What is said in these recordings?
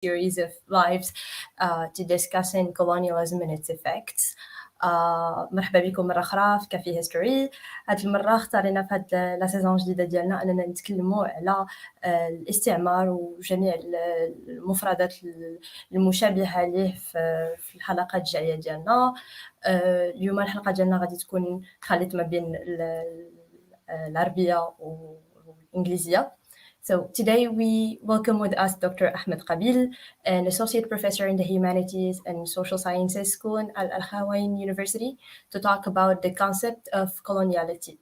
series of lives to discussing colonialism and its effects. مرحبا بكم مرة أخرى في كافي هيستوري. هاد المرة اختارينا في هاد لا سيزون جديدة ديالنا أننا نتكلموا على الاستعمار وجميع المفردات المشابهة ليه في الحلقات الجاية ديالنا. اليوم الحلقة ديالنا غادي تكون خليط ما بين العربية والإنجليزية. So today we welcome with us Dr. Ahmed Kabel, an associate professor in the Humanities and Social Sciences School in Al-Khawain University, to talk about the concept of coloniality.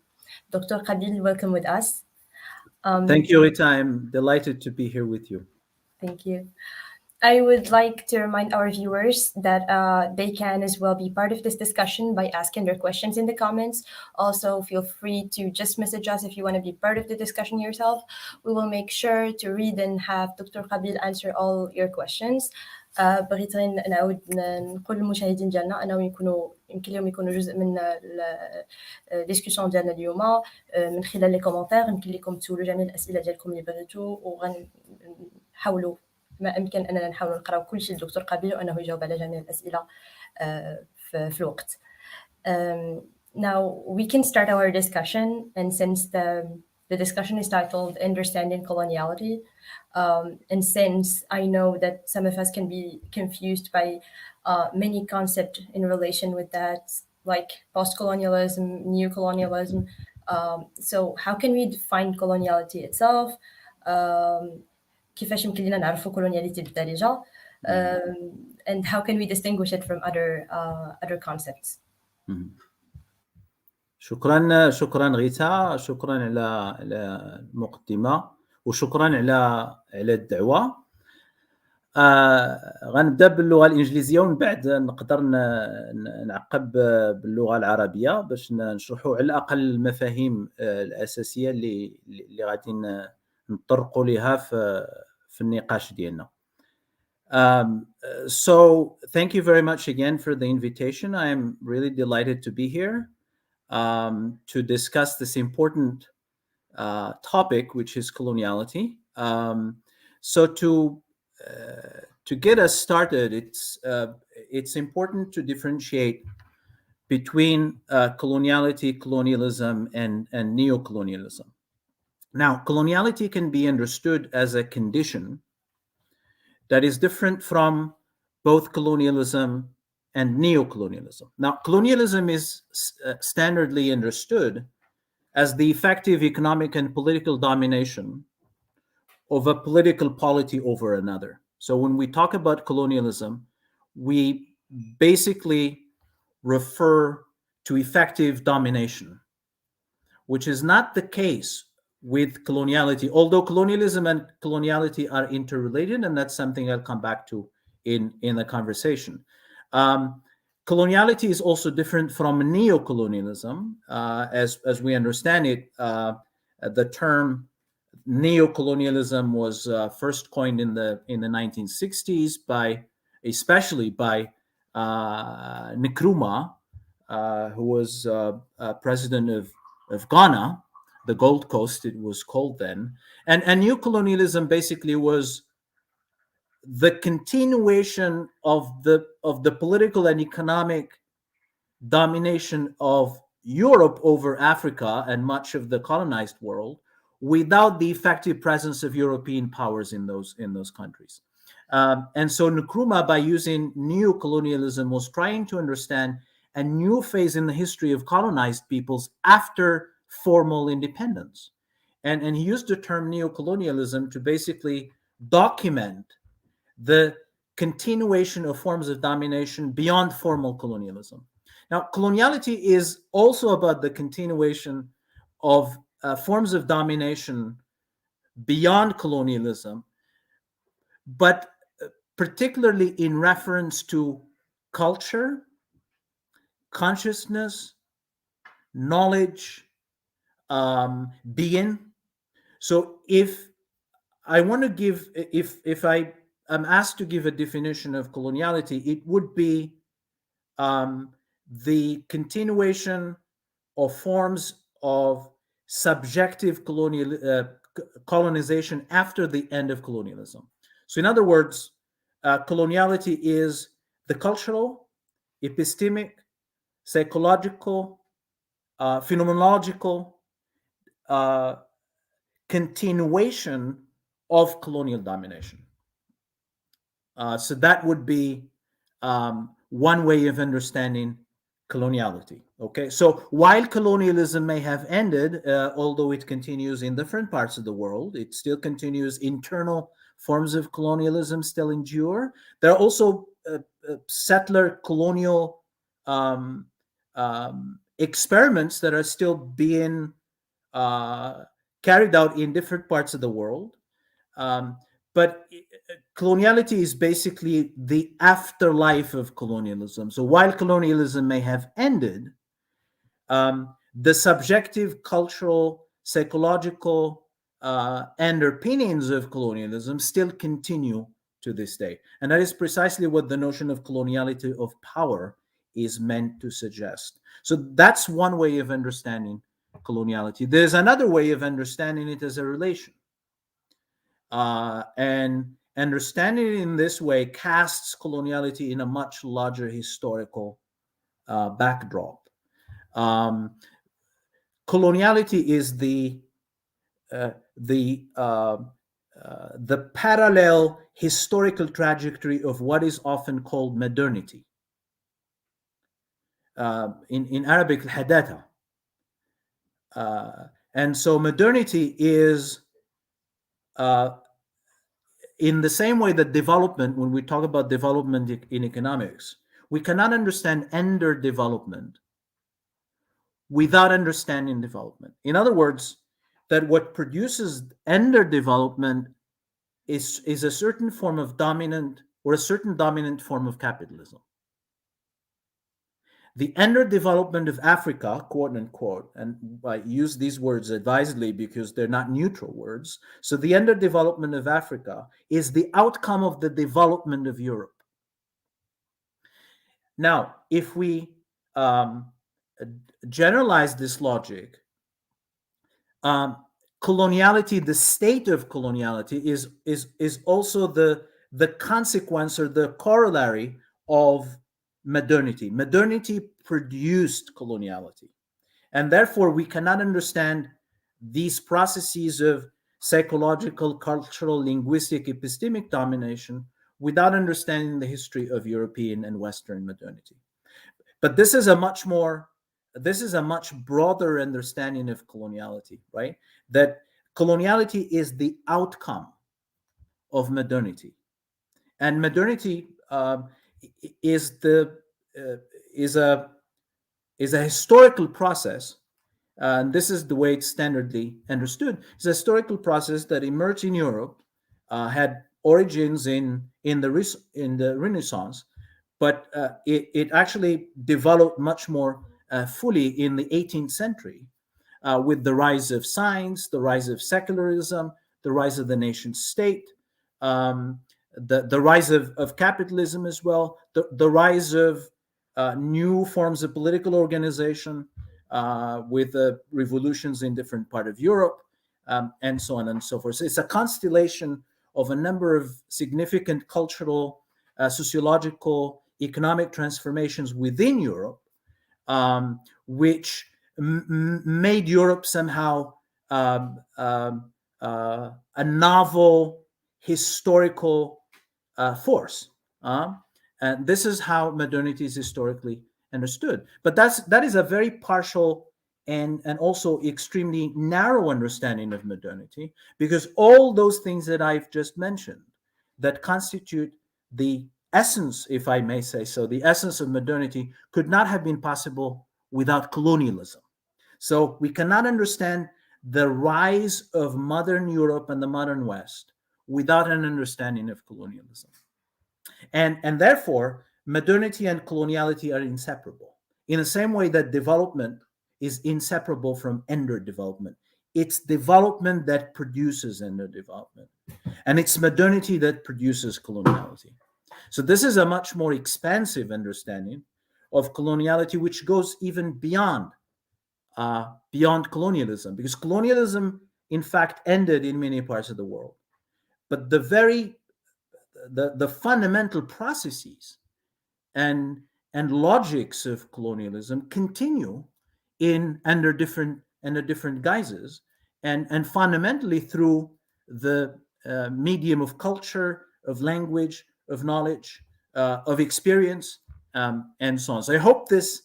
Dr. Kabel, welcome with us. Thank you, Rita. I'm delighted to be here with you. Thank you. I would like to remind our viewers that they can as well be part of this discussion by asking their questions in the comments. Also, feel free to just message us if you want to be part of the discussion yourself. We will make sure to read and have Dr. Kabel answer all your questions. بغيت نعاود نقول للمشاهدين ديالنا انهم يمكن لهم يكونوا جزء من الديسكوسيون ديالنا اليوم من خلال لي كومونتير. يمكن لكم تسولوا جميع الاسئله ديالكم اللي بغيتوا وغنحاولوا ما أمكن أننا نحاول نقراو كل شيء للدكتور قابل وأنه يجاوب على جميع الأسئلة في الوقت. Now we can start our discussion, and since the discussion is titled Understanding Coloniality, and since I know that some of us can be confused by many concepts in relation with that, like post-colonialism, neo-colonialism, so how can we define coloniality itself? كيفاش يمكن لنا نعرفوا coloniality بالدارجة, and how can we distinguish it from other concepts? شكرا غيتا, شكرا على المقدمة وشكرا على الدعوة. غنبدا باللغة الإنجليزية ومن بعد نقدر نعقب باللغة العربية باش نشرحوا على الأقل المفاهيم الأساسية اللي غادي نطرقوا لها في النقاش ديالنا. So thank you very much again for the invitation. I am really delighted to be here to discuss this important topic, which is coloniality. So to get us started, it's important to differentiate between coloniality, colonialism, and neo-colonialism. Now, coloniality can be understood as a condition that is different from both colonialism and neo-colonialism. Now, colonialism is standardly understood as the effective economic and political domination of a political polity over another. So when we talk about colonialism, we basically refer to effective domination, which is not the case with coloniality, although colonialism and coloniality are interrelated, and that's something I'll come back to in the conversation. Coloniality is also different from neo-colonialism. As we understand it, the term neo-colonialism was first coined in the 1960s especially by Nkrumah, who was president of Ghana, the Gold Coast, it was called then. And new colonialism basically was the continuation of the political and economic domination of Europe over Africa and much of the colonized world, without the effective presence of European powers in those countries. And so Nkrumah, by using neo-colonialism, was trying to understand a new phase in the history of colonized peoples after formal independence. And he used the term neo-colonialism to basically document the continuation of forms of domination beyond formal colonialism. Now, coloniality is also about the continuation of forms of domination beyond colonialism, but particularly in reference to culture, consciousness, knowledge, being. So if I want to give, if I am asked to give a definition of coloniality, it would be the continuation of forms of subjective colonization after the end of colonialism. So in other words, coloniality is the cultural, epistemic, psychological, phenomenological uh, continuation of colonial domination. So that would be one way of understanding coloniality. Okay, so while colonialism may have ended, although it continues in different parts of the world, it still continues. Internal forms of colonialism still endure. There are also settler colonial um, experiments that are still being uh, carried out in different parts of the world. Um, but coloniality is basically the afterlife of colonialism. So while colonialism may have ended, the subjective, cultural, psychological, underpinnings of colonialism still continue to this day. And that is precisely what the notion of coloniality of power is meant to suggest. So that's one way of understanding coloniality. There's another way of understanding it as a relation. And understanding it in this way casts coloniality in a much larger historical backdrop. Um, coloniality is uh, the uh, the parallel historical trajectory of what is often called modernity. In Arabic, hadatha. And so modernity is uh, in the same way that development, when we talk about development in economics, we cannot understand underdevelopment without understanding development. In other words, that what produces underdevelopment is a certain form of dominant or a certain dominant form of capitalism. The underdevelopment of Africa, quote unquote, and I use these words advisedly because they're not neutral words. So the underdevelopment of Africa is the outcome of the development of Europe. Now, if we um, generalize this logic, um, coloniality, the state of coloniality, is also the consequence or the corollary of modernity. Modernity produced coloniality, and therefore we cannot understand these processes of psychological, cultural, linguistic, epistemic domination without understanding the history of European and Western modernity. But this is a much broader understanding of coloniality, right? That coloniality is the outcome of modernity, and modernity is the uh, is a is a historical process. And this is the way it's standardly understood. It's a historical process that emerged in Europe, had origins in the Renaissance, but it actually developed much more fully in the 18th century with the rise of science, the rise of secularism, the rise of the nation state, um, the rise of capitalism as well, the rise of new forms of political organization with revolutions in different part of Europe, and so on and so forth. So it's a constellation of a number of significant cultural, sociological, economic transformations within Europe, which made Europe somehow a novel historical force. And this is how modernity is historically understood. But that is a very partial and also extremely narrow understanding of modernity, because all those things that I've just mentioned that constitute the essence, if I may say so, the essence of modernity could not have been possible without colonialism. So we cannot understand the rise of modern Europe and the modern West without an understanding of colonialism. And therefore, modernity and coloniality are inseparable. In the same way that development is inseparable from underdevelopment. It's development that produces underdevelopment. And it's modernity that produces coloniality. So this is a much more expansive understanding of coloniality, which goes even beyond colonialism, because colonialism, in fact, ended in many parts of the world. But the fundamental processes and logics of colonialism continue under different guises, and fundamentally through the medium of culture, of language, of knowledge, of experience, and so on. So I hope this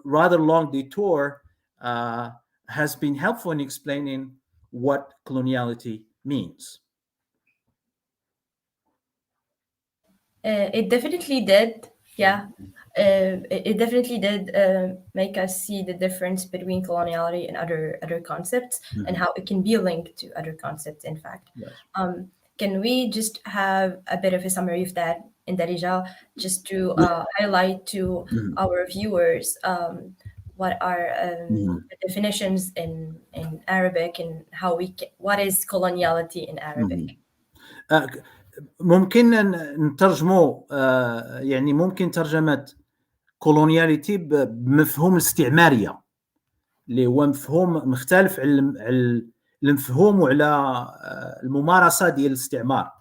rather long detour has been helpful in explaining what coloniality means. It definitely did. Yeah. It definitely did make us see the difference between coloniality and other concepts, and how it can be linked to other concepts, in fact. Yes. Can we just have a bit of a summary of that in Darija, just to highlight to our viewers what are the definitions in Arabic, and how what is coloniality in Arabic? ممكن نترجمه يعني ممكن ترجمة كولونياليتي بمفهوم الاستعمارية، اللي هو مفهوم مختلف على المفهوم وعلى الممارسة ديال الاستعمار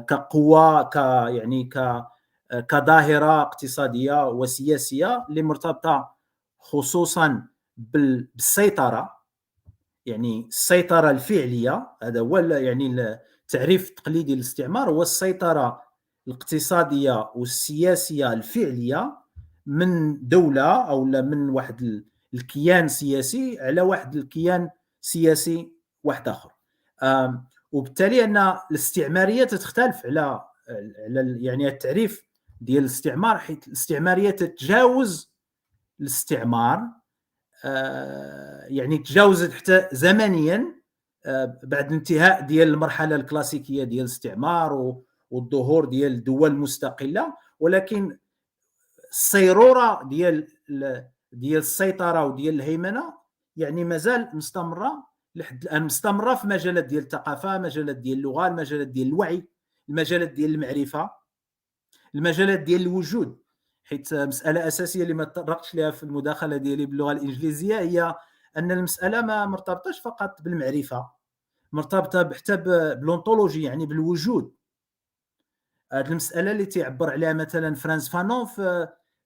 كقوة، يعني كظاهرة اقتصادية وسياسية اللي مرتبطة خصوصا بالسيطرة، يعني السيطرة الفعلية. هذا هو يعني التعريف التقليدي للاستعمار، هو السيطرة الاقتصادية والسياسية الفعلية من دولة أو من واحد الكيان سياسي على واحد الكيان سياسي واحد آخر. وبالتالي أن الاستعمارية تختلف على يعني التعريف ديال الاستعمار، حيث الاستعمارية تتجاوز الاستعمار، يعني تجاوزت حتى زمنيا بعد انتهاء ديال المرحلة الكلاسيكية ديال الاستعمار والظهور ديال الدول المستقلة، ولكن الصيرورة ديال السيطرة وديال الهيمنة يعني مازال مستمرة لحد الآن، مستمرة في مجالات ديال الثقافة، مجالات ديال اللغة، المجالات ديال الوعي، المجالات ديال المعرفة، المجالات ديال الوجود. حيث مسألة أساسية اللي ما تطرقتش لها في المداخلة ديالي باللغة الإنجليزية هي أن المسألة ما مرتبطة فقط بالمعرفة، مرتبطة حتى بالأونتولوجي، يعني بالوجود. هذه المسألة اللي تعبر عليها مثلا فرانس فانون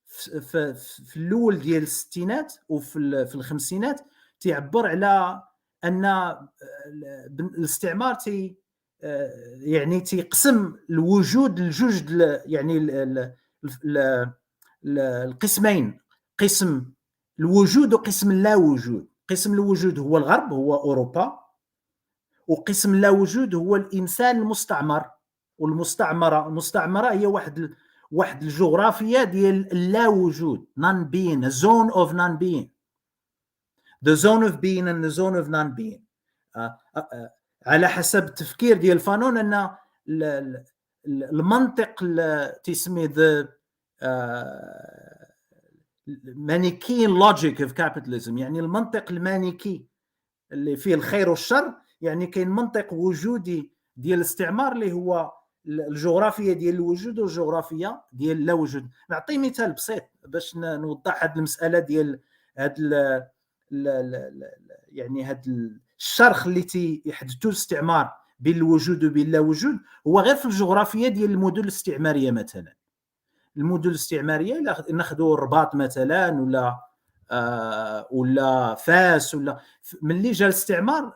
في الأول ديال الستينات وفي الخمسينات، تعبر على أن الاستعمار يعني تيقسم الوجود لجوج، يعني القسمين، قسم الوجود وقسم اللا وجود. قسم الوجود هو الغرب، هو أوروبا، وقسم اللا وجود هو الإنسان المستعمر والمستعمرة. المستعمرة هي واحد الجغرافيا ديال اللا وجود، non being, a zone of non being, the zone of being and the zone of non being. على حسب التفكير ديال فانون أن المنطق تسميه the Manichaean logic of capitalism، يعني المنطق المانيكي اللي فيه الخير والشر. يعني كاين منطق وجودي ديال الاستعمار اللي هو الجغرافيا ديال الوجود والجغرافيا ديال لا وجود. نعطي مثال بسيط باش نوضح هذه المسألة ديال هذا يعني هذا الشرخ اللي تيحدثوا الاستعمار بين الوجود وبين لا وجود. هو غير في الجغرافيا ديال المدن الاستعمارية. مثلا المدن الاستعمارية ناخذوا الرباط مثلا ولا فاس، ولا ملي جا الاستعمار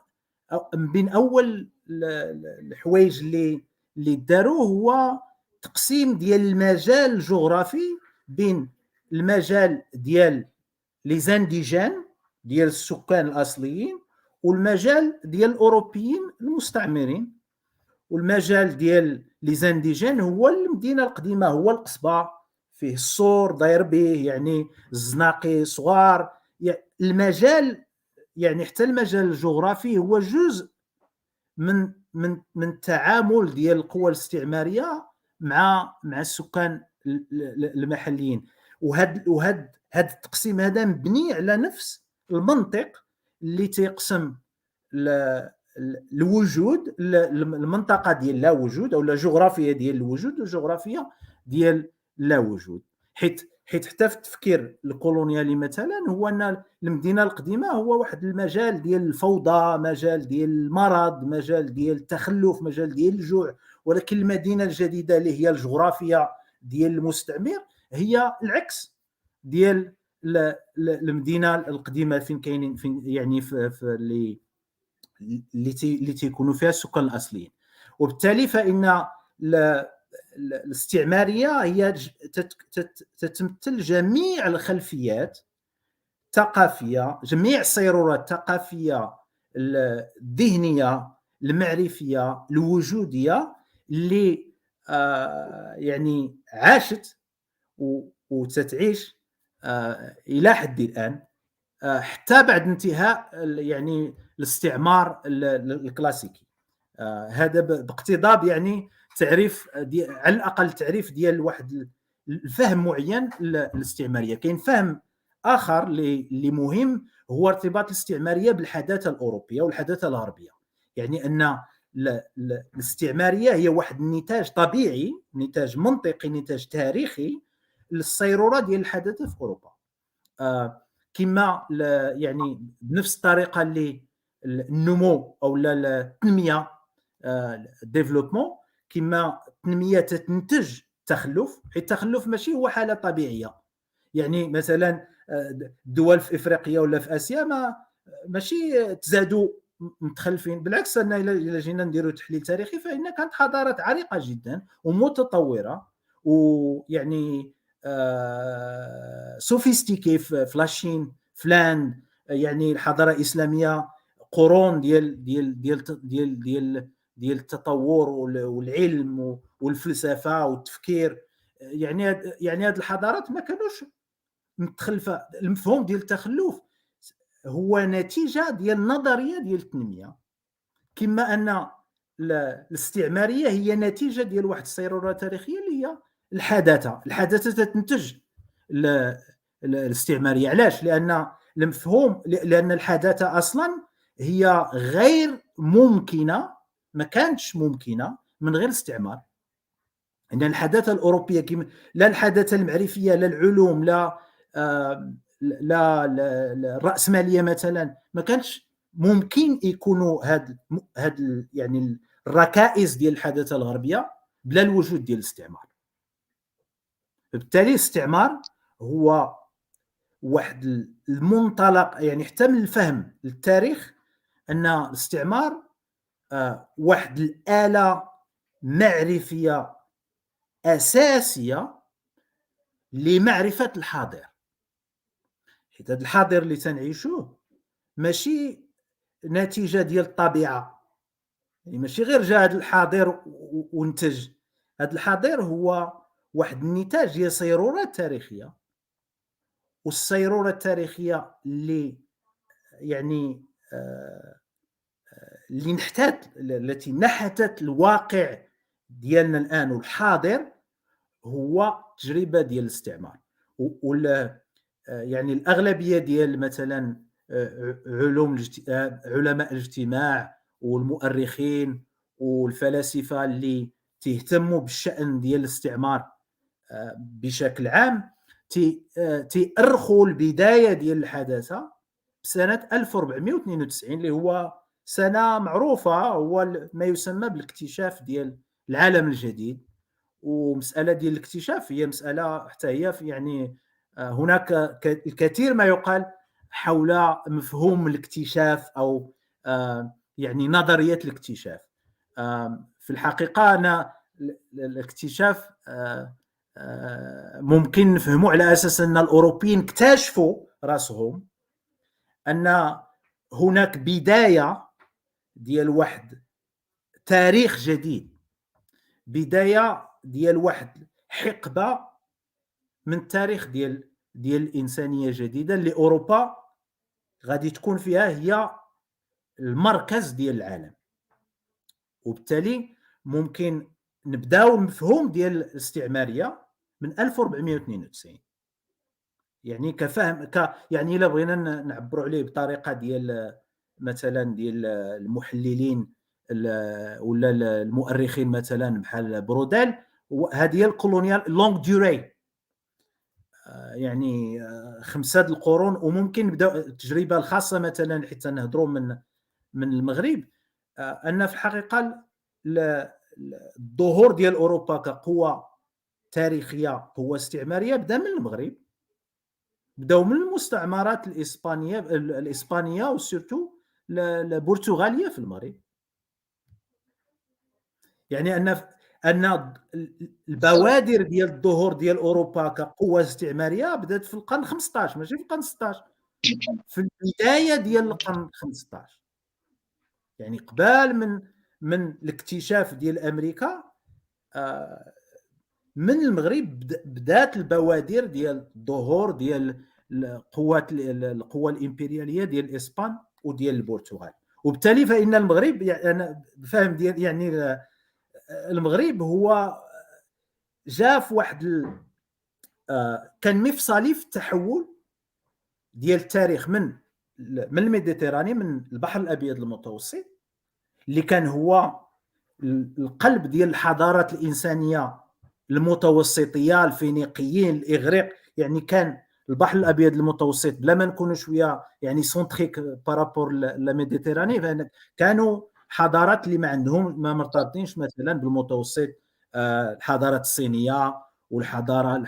بين اول الحوايج اللي داروه هو تقسيم ديال المجال الجغرافي بين المجال ديال لي زانديجان ديال السكان الاصليين، والمجال ديال الاوروبيين المستعمرين. والمجال ديال لي زانديجان هو المدينه القديمه، هو القصبه، فيه السور داير به، يعني الزناقي صغار. يعني المجال، يعني حتى المجال الجغرافي هو جزء من التعامل ديال القوى الاستعماريه مع السكان المحليين. وهذا التقسيم هذا مبني على نفس المنطق اللي تيقسم الوجود، المنطقه ديال لا وجود او الجغرافيا ديال الوجود والجغرافيا ديال لا وجود. حيت حتى في التفكير الكولونيالي مثلا هو ان المدينه القديمه هو واحد المجال ديال الفوضى، مجال ديال المرض، مجال ديال التخلف، مجال ديال الجوع. ولكن المدينه الجديده اللي هي الجغرافيا ديال المستعمر هي العكس ديال المدينه القديمه فين كاينين فين يعني في اللي تيكونوا فيها السكان الاصليين. وبالتالي فان الاستعماريه هي تتمثل جميع الخلفيات الثقافيه، جميع الصيرورات الثقافيه الذهنيه المعرفيه الوجوديه اللي يعني عاشت وتتعيش الى حد الان حتى بعد انتهاء يعني الاستعمار الكلاسيكي. هذا باقتضاب يعني تعريف على الاقل تعريف ديال واحد الفهم معين للاستعماريه. كاين فهم اخر اللي مهم هو ارتباط الاستعماريه بالحداثه الاوروبيه والحداثه الغربيه. يعني ان الاستعماريه هي واحد النتاج طبيعي، نتاج منطقي، نتاج تاريخي للصيروره ديال الحداثه في اوروبا. كما يعني بنفس الطريقه اللي النمو او التنميه ديفلوبمون، كما التنميه تنتج تخلف، حيت التخلف ماشي هو حاله طبيعيه. يعني مثلا الدول في افريقيا ولا في اسيا ماشي تزادوا متخلفين، بالعكس ان الى جينا نديروا تحليل تاريخي فان كانت حضارات عريقه جدا ومتطوره ويعني سوفيستيكي في لاشين فلان، يعني الحضاره الاسلاميه قرون ديال التطور والعلم والفلسفه والتفكير. يعني هذه الحضارات ما كانوش متخلفه. المفهوم ديال التخلف هو نتيجه ديال النظريه ديال التنميه، كما ان الاستعماريه هي نتيجه ديال واحد الصيروره تاريخيه اللي هي الحداثه تنتج الاستعماريه. علاش؟ لان المفهوم، لان الحداثه اصلا هي غير ممكنه، ما كانتش ممكنه من غير الاستعمار. ان الحداثه الاوروبيه لا الحداثه المعرفيه لا العلوم لا الراسماليه مثلا ما كانش ممكن يكونوا هاد يعني الركائز ديال الحداثه الغربيه بلا الوجود ديال الاستعمار. بالتالي الاستعمار هو واحد المنطلق، يعني حتى من الفهم للتاريخ ان الاستعمار واحد الآلة معرفيه اساسيه لمعرفه الحاضر. حيت هذا الحاضر اللي تنعيشوه ماشي نتيجه ديال الطبيعه، يعني ماشي غير جا هذا الحاضر وانتج. هذا الحاضر هو واحد النتاج ديال صيرورات تاريخيه، والصيروره التاريخيه اللي يعني اللي التي نحتت الواقع ديالنا الان والحاضر هو تجربه ديال الاستعمار. يعني الاغلبيه ديال مثلا علماء الاجتماع والمؤرخين والفلاسفه اللي تهتموا بالشأن ديال الاستعمار بشكل عام تيأرخوا البدايه ديال الحداثه بسنه 1492 اللي هو سنه معروفه، هو ما يسمى بالاكتشاف ديال العالم الجديد. ومساله ديال الاكتشاف هي مساله حتى هي يعني هناك الكثير ما يقال حول مفهوم الاكتشاف او يعني نظريه الاكتشاف. في الحقيقه انا الاكتشاف ممكن نفهمه على اساس ان الاوروبيين اكتشفوا راسهم ان هناك بدايه ديال واحد تاريخ جديد، بدايه ديال واحد حقبه من التاريخ ديال الانسانيه جديده اللي اوروبا غادي تكون فيها هي المركز ديال العالم. وبالتالي ممكن نبداو المفهوم ديال الاستعماريه من 1492، يعني كفهم يعني الا بغينا نعبروا عليه بطريقه ديال مثلا ديال المحللين ولا المؤرخين مثلا بحال برودال، هذه هي الكولونيال لونغ ديوري، يعني 5 القرون. وممكن نبدا التجربه الخاصه مثلا حتى نهضروا من المغرب ان في الحقيقه الظهور ديال اوروبا كقوه تاريخيه، قوه استعماريه، بدا من المغرب، بداو من المستعمرات الاسبانيه وسيرتو البرتغاليه في المغرب. يعني ان البوادر ديال الظهور ديال اوروبا كقوه استعماريه بدات في القرن 15 ماشي في القرن 16، في البدايه ديال القرن 15. يعني قبال من الاكتشاف ديال امريكا، من المغرب بدات البوادر ديال الظهور ديال القوه الامبرياليه ديال الاسبان وديال البرتغال. وبالتالي فان المغرب، يعني انا فاهم ديال يعني المغرب هو جاء في واحد كان مفصلي في التحول ديال التاريخ من الميديتراني، من البحر الابيض المتوسط، اللي كان هو القلب ديال الحضارات الانسانيه المتوسطيه، الفينيقيين، الاغريق. يعني كان البحر الابيض المتوسط، بلا ما نكونوا شويه يعني سونتريك بارابور للميديتراني، كانوا حضارات اللي ما عندهم، ما مرتبطينش مثلا بالمتوسط. الحضاره الصينيه والحضاره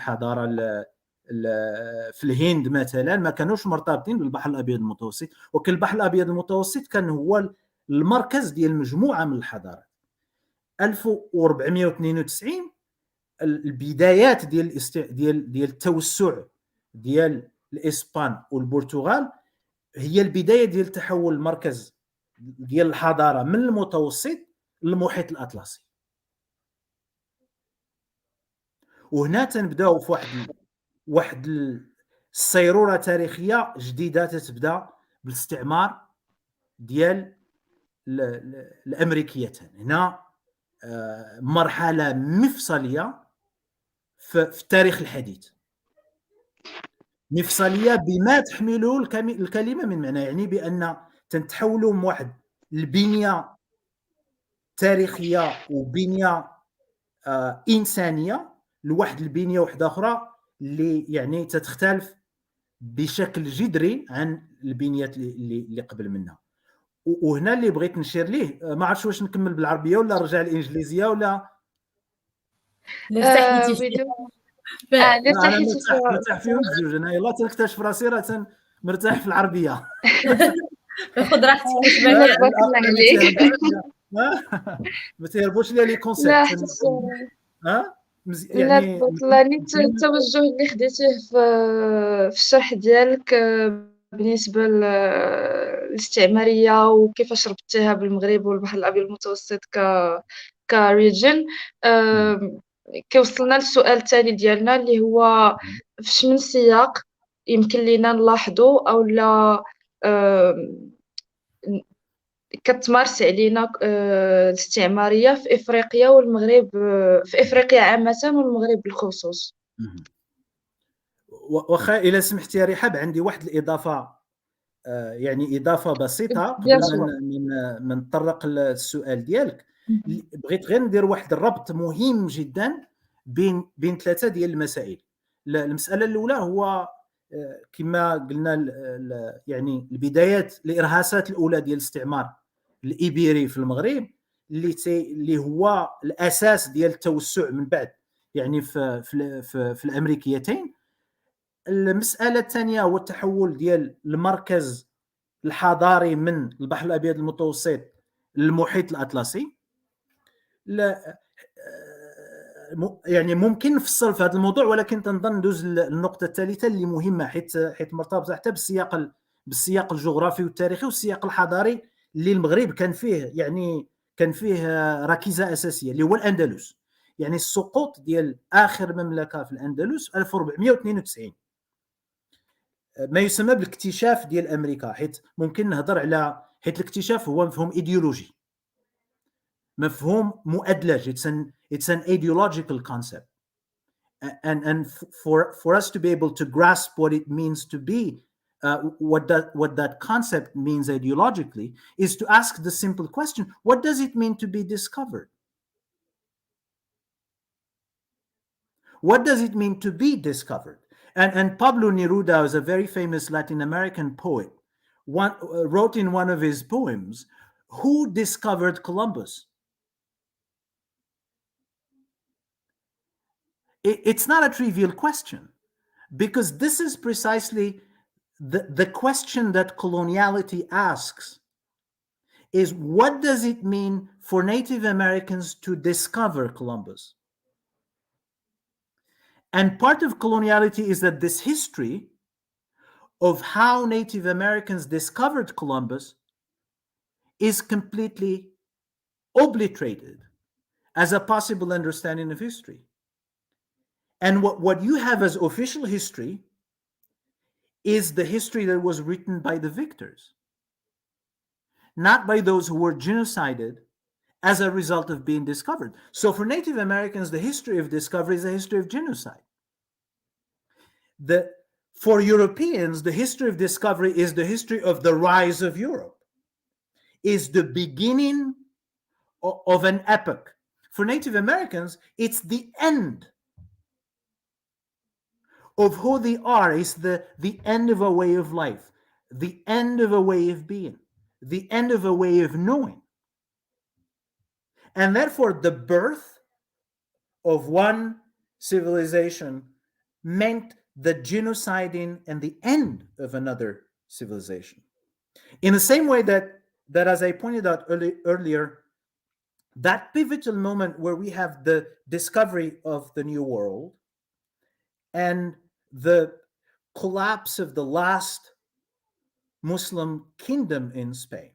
في الهند مثلا ما كانوش مرتبطين بالبحر الابيض المتوسط، ولكن البحر الابيض المتوسط كان هو المركز ديال مجموعه من الحضارات. 1492 البدايات ديال التوسع ديال الاسبان والبرتغال هي البدايه ديال تحول المركز ديال الحضاره من المتوسط للمحيط الاطلسي. وهنا تنبداو في واحد السيروره تاريخيه جديده تتبدا بالاستعمار ديال الامريكيتين. هنا مرحله مفصليه في التاريخ الحديث، مفصليه بما تحمله الكلمه من معنى. يعني بان تنتحولوا من واحد البنيه تاريخيه وبنيه انسانيه لواحد البنيه واحده اخرى اللي يعني تتختلف بشكل جذري عن البنيات اللي قبل منها. وهنا اللي بغيت نشير ليه، ما عرفتش واش نكمل بالعربيه ولا نرجع للانجليزيه ولا اللي ارتحتي ويدو فيه. اللي لا، انا ارتحتي مرتاح فيهم بجوج. انا يلا تنكتشف راسي راه مرتاح في العربيه. خذ راحتك واش بان لا لك. تبارك الله عليك. ما تهربوش لي كونسيبت. لا حيت لا يعني تبارك الله، نيت التوجه اللي خديتيه في الشرح ديالك بالنسبة للاستعمارية وكيفاش ربطتيها بالمغرب والبحر الأبيض المتوسط كريجن، كيوصلنا للسؤال التالي ديالنا اللي هو في من سياق يمكن لينا نلاحظوا أو لا كتمارس علينا الاستعمارية في إفريقيا والمغرب، في إفريقيا عامة والمغرب بالخصوص. واخا الا سمحتي يا رحاب، عندي واحد الاضافه، يعني اضافه بسيطه قبل بيان سور. ما نطرق للسؤال ديالك. بغيت غير ندير واحد الربط مهم جدا بين ثلاثه ديال المسائل. المساله الاولى هو كما قلنا يعني البدايات، الارهاصات الاولى ديال الاستعمار الايبيري في المغرب، اللي هو الاساس ديال التوسع من بعد يعني في الامريكيتين. المساله الثانيه هو التحول ديال المركز الحضاري من البحر الابيض المتوسط للمحيط الاطلسي. لا يعني ممكن نفصل في هذا الموضوع، ولكن تنظن ندوز للنقطه الثالثه اللي مهمه، حيت مرتبطه حتى بالسياق الجغرافي والتاريخي والسياق الحضاري اللي المغرب كان فيه ركيزه اساسيه، اللي هو الاندلس. يعني السقوط ديال اخر مملكه في الاندلس 1492، ما يسمى بالاكتشاف ديال امريكا. حيت ممكن نهضر على، حيت الاكتشاف هو مفهوم ايديولوجي، مفهوم مؤدلج. it's an ideological concept, and for us to be able to grasp what it means to be what that concept means ideologically is to ask the simple question: what does it mean to be discovered? What does it mean to be discovered? And Pablo Neruda was a very famous Latin American poet, wrote in one of his poems, who discovered Columbus? it's not a trivial question, because this is precisely the question that coloniality asks, is what does it mean for Native Americans to discover Columbus? And part of coloniality is that this history of how Native Americans discovered Columbus is completely obliterated as a possible understanding of history. And what you have as official history is the history that was written by the victors, not by those who were genocided as a result of being discovered. So for Native Americans, the history of discovery is a history of genocide. For Europeans, the history of discovery is the history of the rise of Europe, is the beginning of an epoch. For Native Americans, it's the end of who they are, is the end of a way of life, the end of a way of being, the end of a way of knowing. And therefore, the birth of one civilization meant the genociding and the end of another civilization. In the same way that as I pointed out earlier, that pivotal moment where we have the discovery of the New World and the collapse of the last Muslim kingdom in Spain,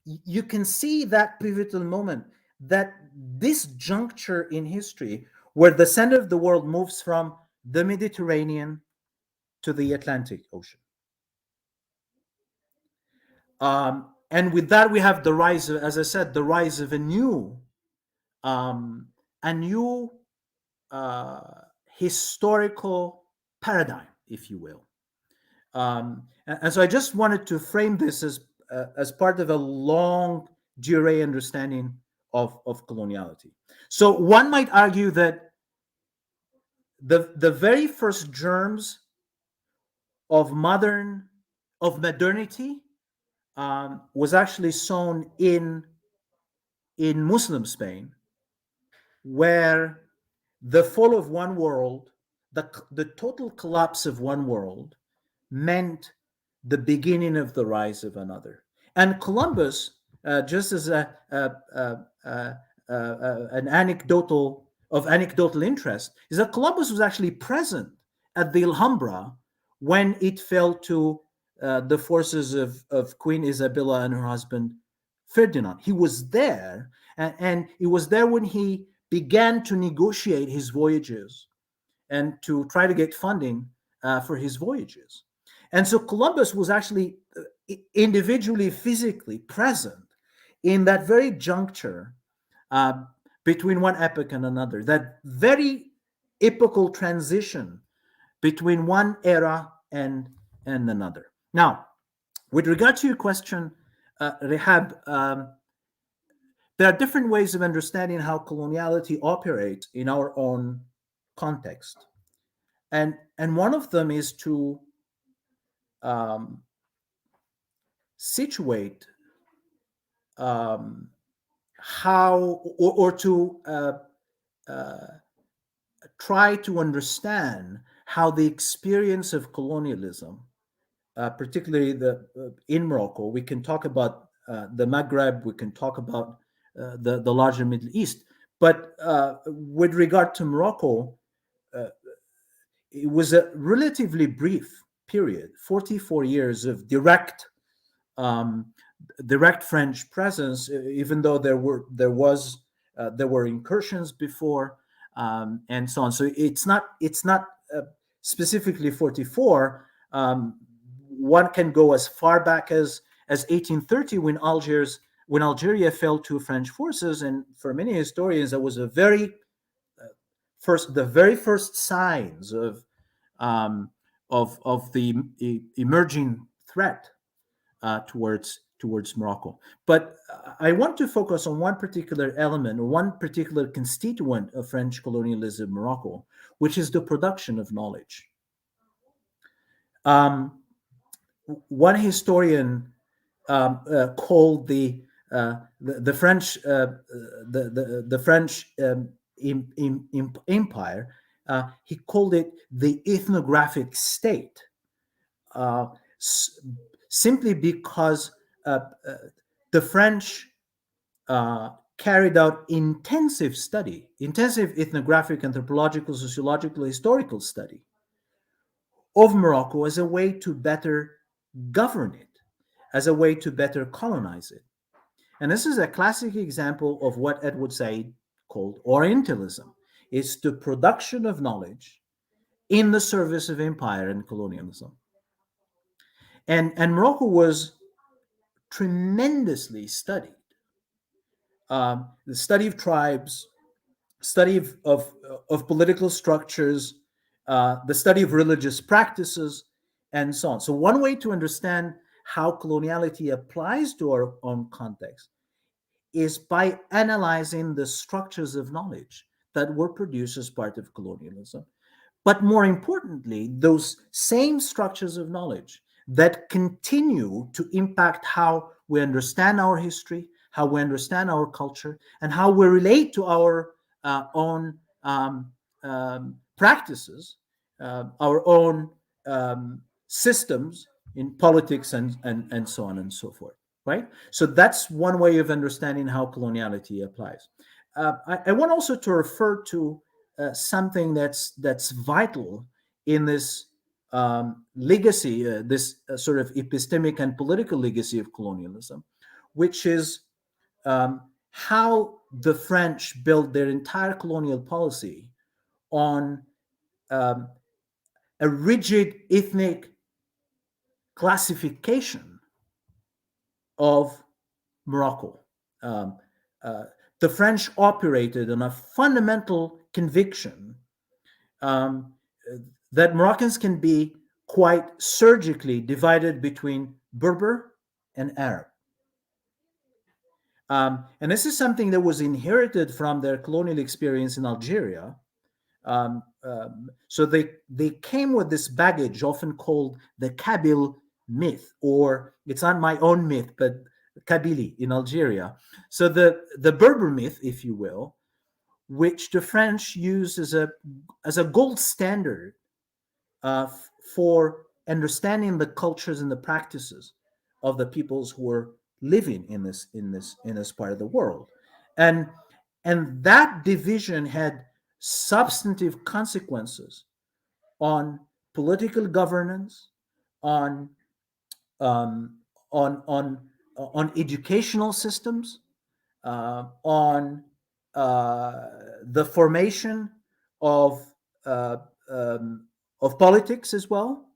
you can see that pivotal moment, that this juncture in history where the center of the world moves from the Mediterranean to the Atlantic Ocean. And with that, we have the rise of, as I said, the rise of a new historical paradigm, if you will. And so I just wanted to frame this as part of a long durée understanding of coloniality. So one might argue that the very first germs of modernity was actually sown in Muslim Spain, where the fall of one world, the total collapse of one world, meant the beginning of the rise of another. And Columbus, just as an anecdotal interest, is that Columbus was actually present at the Alhambra when it fell to the forces of Queen Isabella and her husband Ferdinand. He was there, and he was there when he began to negotiate his voyages and to try to get funding for his voyages. And so Columbus was actually individually, physically present in that very juncture between one epoch and another, that very epochal transition between one era and another. Now, with regard to your question, Rehab, there are different ways of understanding how coloniality operates in our own context. And one of them is to situate how, or to try to understand how the experience of colonialism, particularly in Morocco, we can talk about the Maghreb, we can talk about the larger Middle East, but with regard to Morocco, it was a relatively brief period, 44 years of direct French presence, even though there were incursions before, and so on. So it's not specifically 44. One can go as far back as 1830, when Algeria fell to French forces, and for many historians, that was the very first signs of the emerging threat towards Morocco. But I want to focus on one particular element, or one particular constituent of French colonialism in Morocco, which is the production of knowledge. One historian called the French Empire He called it the ethnographic state, uh, s- simply because uh, uh, the French carried out intensive ethnographic, anthropological, sociological, historical study of Morocco as a way to better govern it, as a way to better colonize it. And this is a classic example of what Edward Said called Orientalism. It's the production of knowledge in the service of empire and colonialism. And Morocco was tremendously studied. The study of tribes, study of political structures, the study of religious practices, and so on. So, one way to understand how coloniality applies to our own context is by analyzing the structures of knowledge that were produced as part of colonialism. But more importantly, those same structures of knowledge that continue to impact how we understand our history, how we understand our culture, and how we relate to our own practices, our own systems in politics, and so on and so forth. Right? So that's one way of understanding how coloniality applies. I want also to refer to something that's vital in this legacy, this sort of epistemic and political legacy of colonialism, which is how the French built their entire colonial policy on um, a rigid ethnic classification of Morocco. Um, uh, the French operated on a fundamental conviction um, that Moroccans can be quite surgically divided between Berber and Arab. And this is something that was inherited from their colonial experience in Algeria. So they came with this baggage, often called the Kabyle myth, or it's not my own myth, but Kabylie in Algeria. So the Berber myth, if you will, which the French used as a gold standard for understanding the cultures and the practices of the peoples who were living in this part of the world, and that division had substantive consequences on political governance, on um, on educational systems, on the formation of uh, um, of politics as well.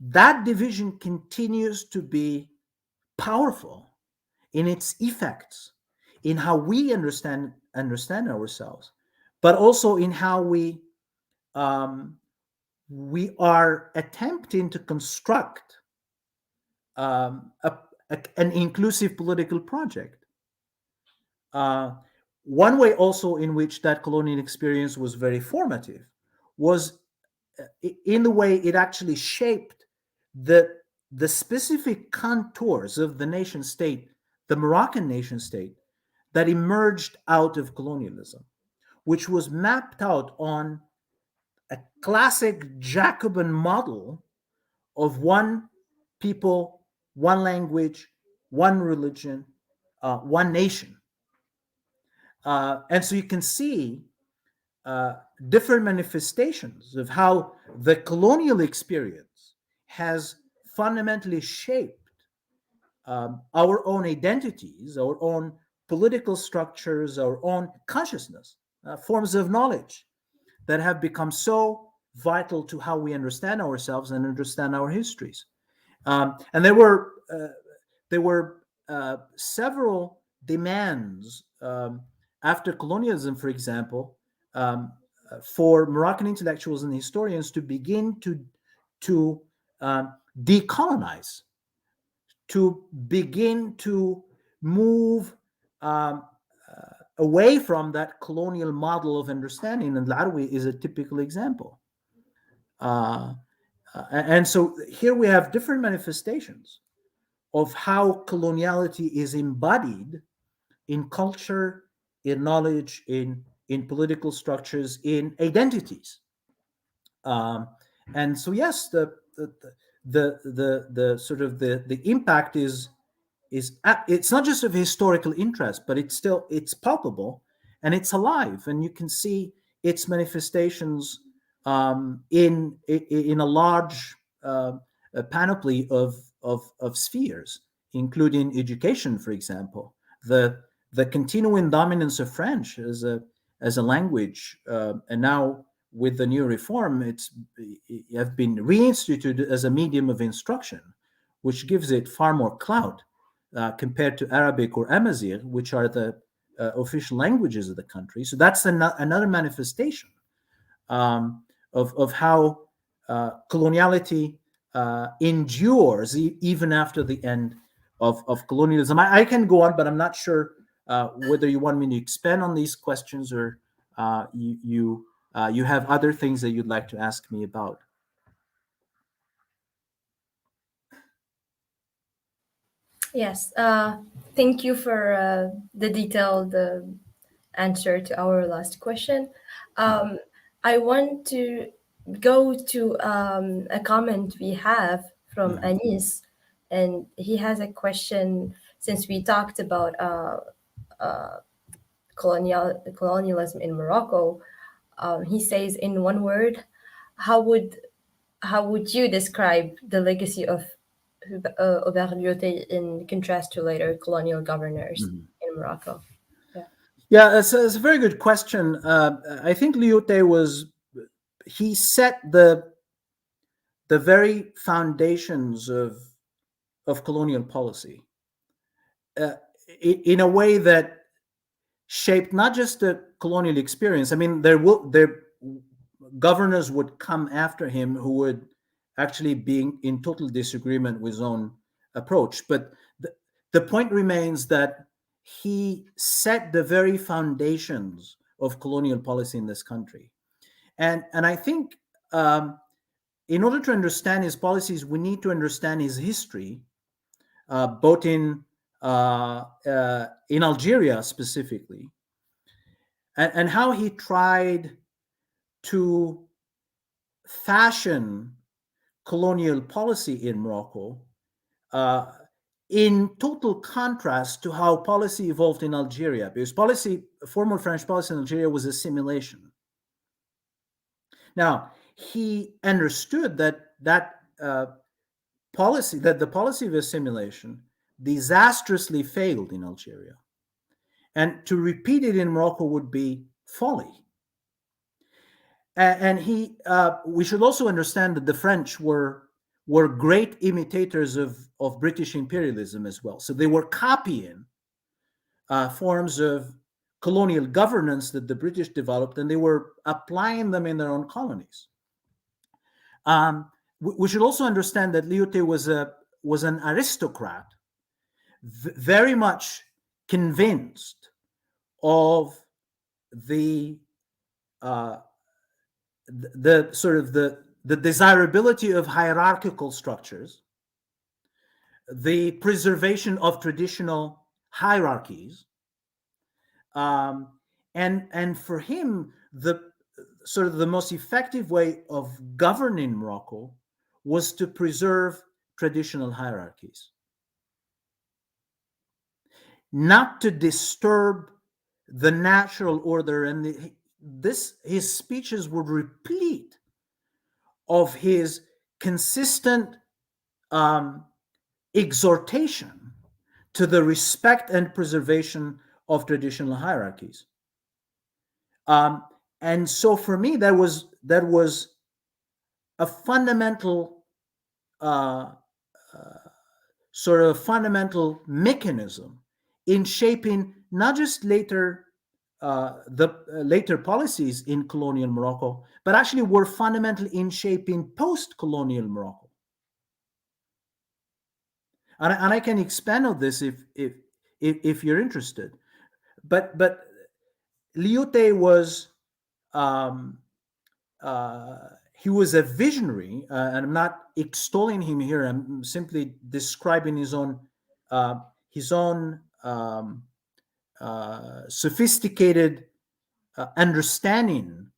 That division continues to be powerful in its effects, in how we understand ourselves, but also in how um, we are attempting to construct um, a, an inclusive political project. Uh, One way also in which that colonial experience was very formative was in the way it actually shaped the the specific contours of the nation state, the Moroccan nation state, that emerged out of colonialism, which was mapped out on a classic Jacobin model of one people, one language, one religion, one nation. And so you can see uh, different manifestations of how the colonial experience has fundamentally shaped our own identities, our own political structures, our own consciousness, forms of knowledge that have become so vital to how we understand ourselves and understand our histories. And there were several demands after colonialism, for example, for Moroccan intellectuals and historians to begin to decolonize, to begin to move um, away from that colonial model of understanding, and Larawi is a typical example. Uh, and so here we have different manifestations of how coloniality is embodied in culture, in knowledge, in in political structures, in identities. And so, yes, the sort of the impact is it's not just of historical interest, but it's palpable and it's alive, and you can see its manifestations in a large a panoply of spheres, including education, for example. The continuing dominance of French as a language, and now with the new reform, it have been reinstituted as a medium of instruction, which gives it far more clout compared to Arabic or Amazigh, which are the official languages of the country. So that's another manifestation of how coloniality endures even after the end of colonialism. I can go on, but I'm not sure whether you want me to expand on these questions, or you have other things that you'd like to ask me about. Yes, thank you for the detailed answer to our last question. I want to go to a comment we have from Anis, and he has a question. Since we talked about colonialism in Morocco, he says, in one word, how would you describe the legacy of Aubervilliers in contrast to later colonial governors in Morocco? Yeah, it's a very good question. I think Lyoté he set the very foundations of colonial policy in a way that shaped not just the colonial experience. I mean, there governors would come after him who would actually be in total disagreement with his own approach. But the point remains that he set the very foundations of colonial policy in this country. And I think in order to understand his policies, we need to understand his history, both in Algeria specifically, and how he tried to fashion colonial policy in Morocco in total contrast to how policy evolved in Algeria, because formal French policy in Algeria was assimilation. Now, he understood that the policy of assimilation disastrously failed in Algeria, and to repeat it in Morocco would be folly. And we should also understand that the French were great imitators of British imperialism as well. So they were copying forms of colonial governance that the British developed, and they were applying them in their own colonies. We should also understand that Lyoté was an aristocrat, very much convinced of the sort of the desirability of hierarchical structures, the preservation of traditional hierarchies, and for him, the sort of the most effective way of governing Morocco was to preserve traditional hierarchies, not to disturb the natural order. And his speeches were replete of his consistent exhortation to the respect and preservation of traditional hierarchies. And so for me, that was a fundamental sort of fundamental mechanism in shaping not just later later policies in colonial Morocco, but actually were fundamental in shaping post-colonial Morocco. And I can expand on this if you're interested. But Lyoté was he was a visionary, and I'm not extolling him here. I'm simply describing his own sophisticated understanding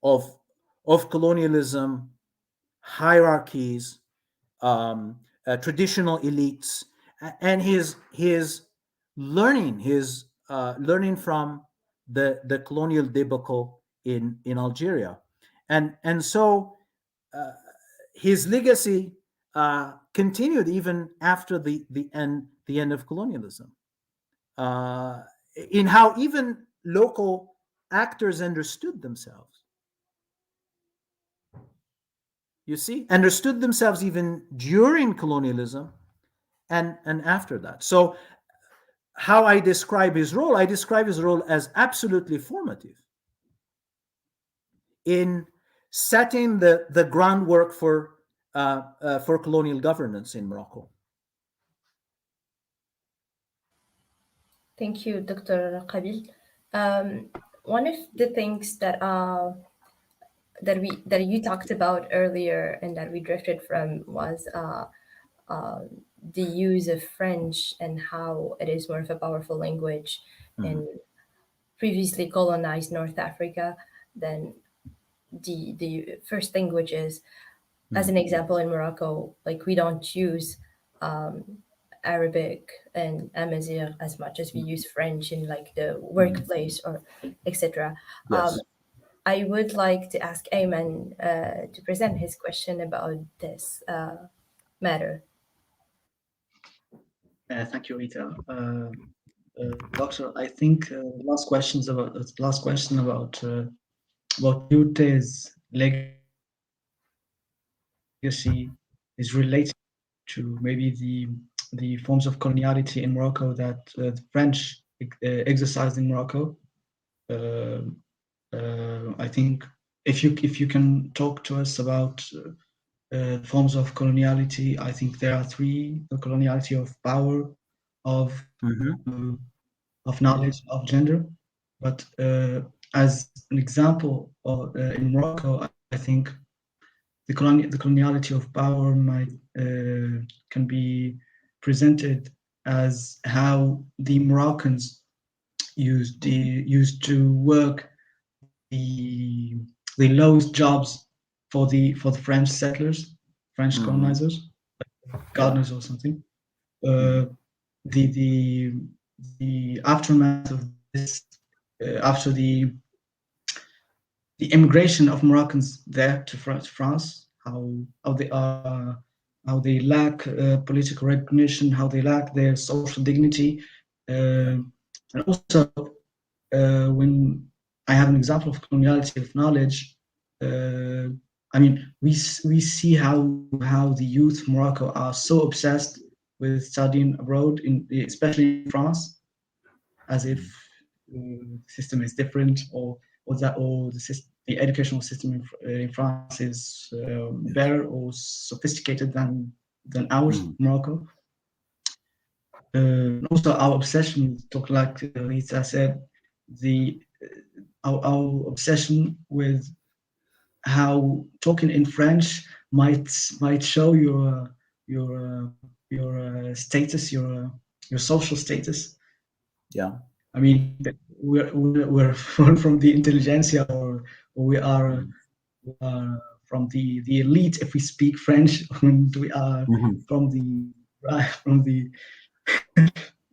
of colonialism, hierarchies, traditional elites, and his learning from the colonial debacle in Algeria, and so his legacy continued even after the end of colonialism, uh, in how even local actors understood themselves. You see, understood themselves even during colonialism and after that. So, how I describe his role as absolutely formative in setting the groundwork for colonial governance in Morocco. Thank you, Dr. Kabel. Um, One of the things that you talked about earlier and that we drifted from was the use of French and how it is more of a powerful language Mhm. in previously colonized North Africa than the first languages. As Mhm. an example, in Morocco, like we don't use Arabic and Amazigh as much as we use French in like the Mhm. workplace or etc. Yes. I would like to ask Ayman to present his question about this matter. Thank you, Rita. Doctor, I think last question about Yute's legacy is related to maybe the forms of coloniality in Morocco that the French exercised in Morocco. Uh, I think if you can talk to us about forms of coloniality, I think there are three: the coloniality of power, of Mhm. of knowledge, of gender. But as an example, in Morocco, I think the coloniality of power might can be presented as how the Moroccans used to work the lowest jobs for the French settlers, French Mhm. colonizers, Yeah. gardeners or something. Uh, Mhm. the the the aftermath of this, after the immigration of Moroccans there to France, how they lack political recognition, how they lack their social dignity, and also when I have an example of coloniality of knowledge. Uh, I mean, we see how the youth of Morocco are so obsessed with studying abroad, especially in France, as if the system is different, or the educational system in France is Yes. better or sophisticated than ours, Mhm. Morocco. And also our obsession, talk like Lisa said, the our obsession with how talking in French might show your status, your social status. Yeah. I mean, we're from the intelligentsia, or Mhm. we are from the elite if we speak French, and we are Mhm. from the from the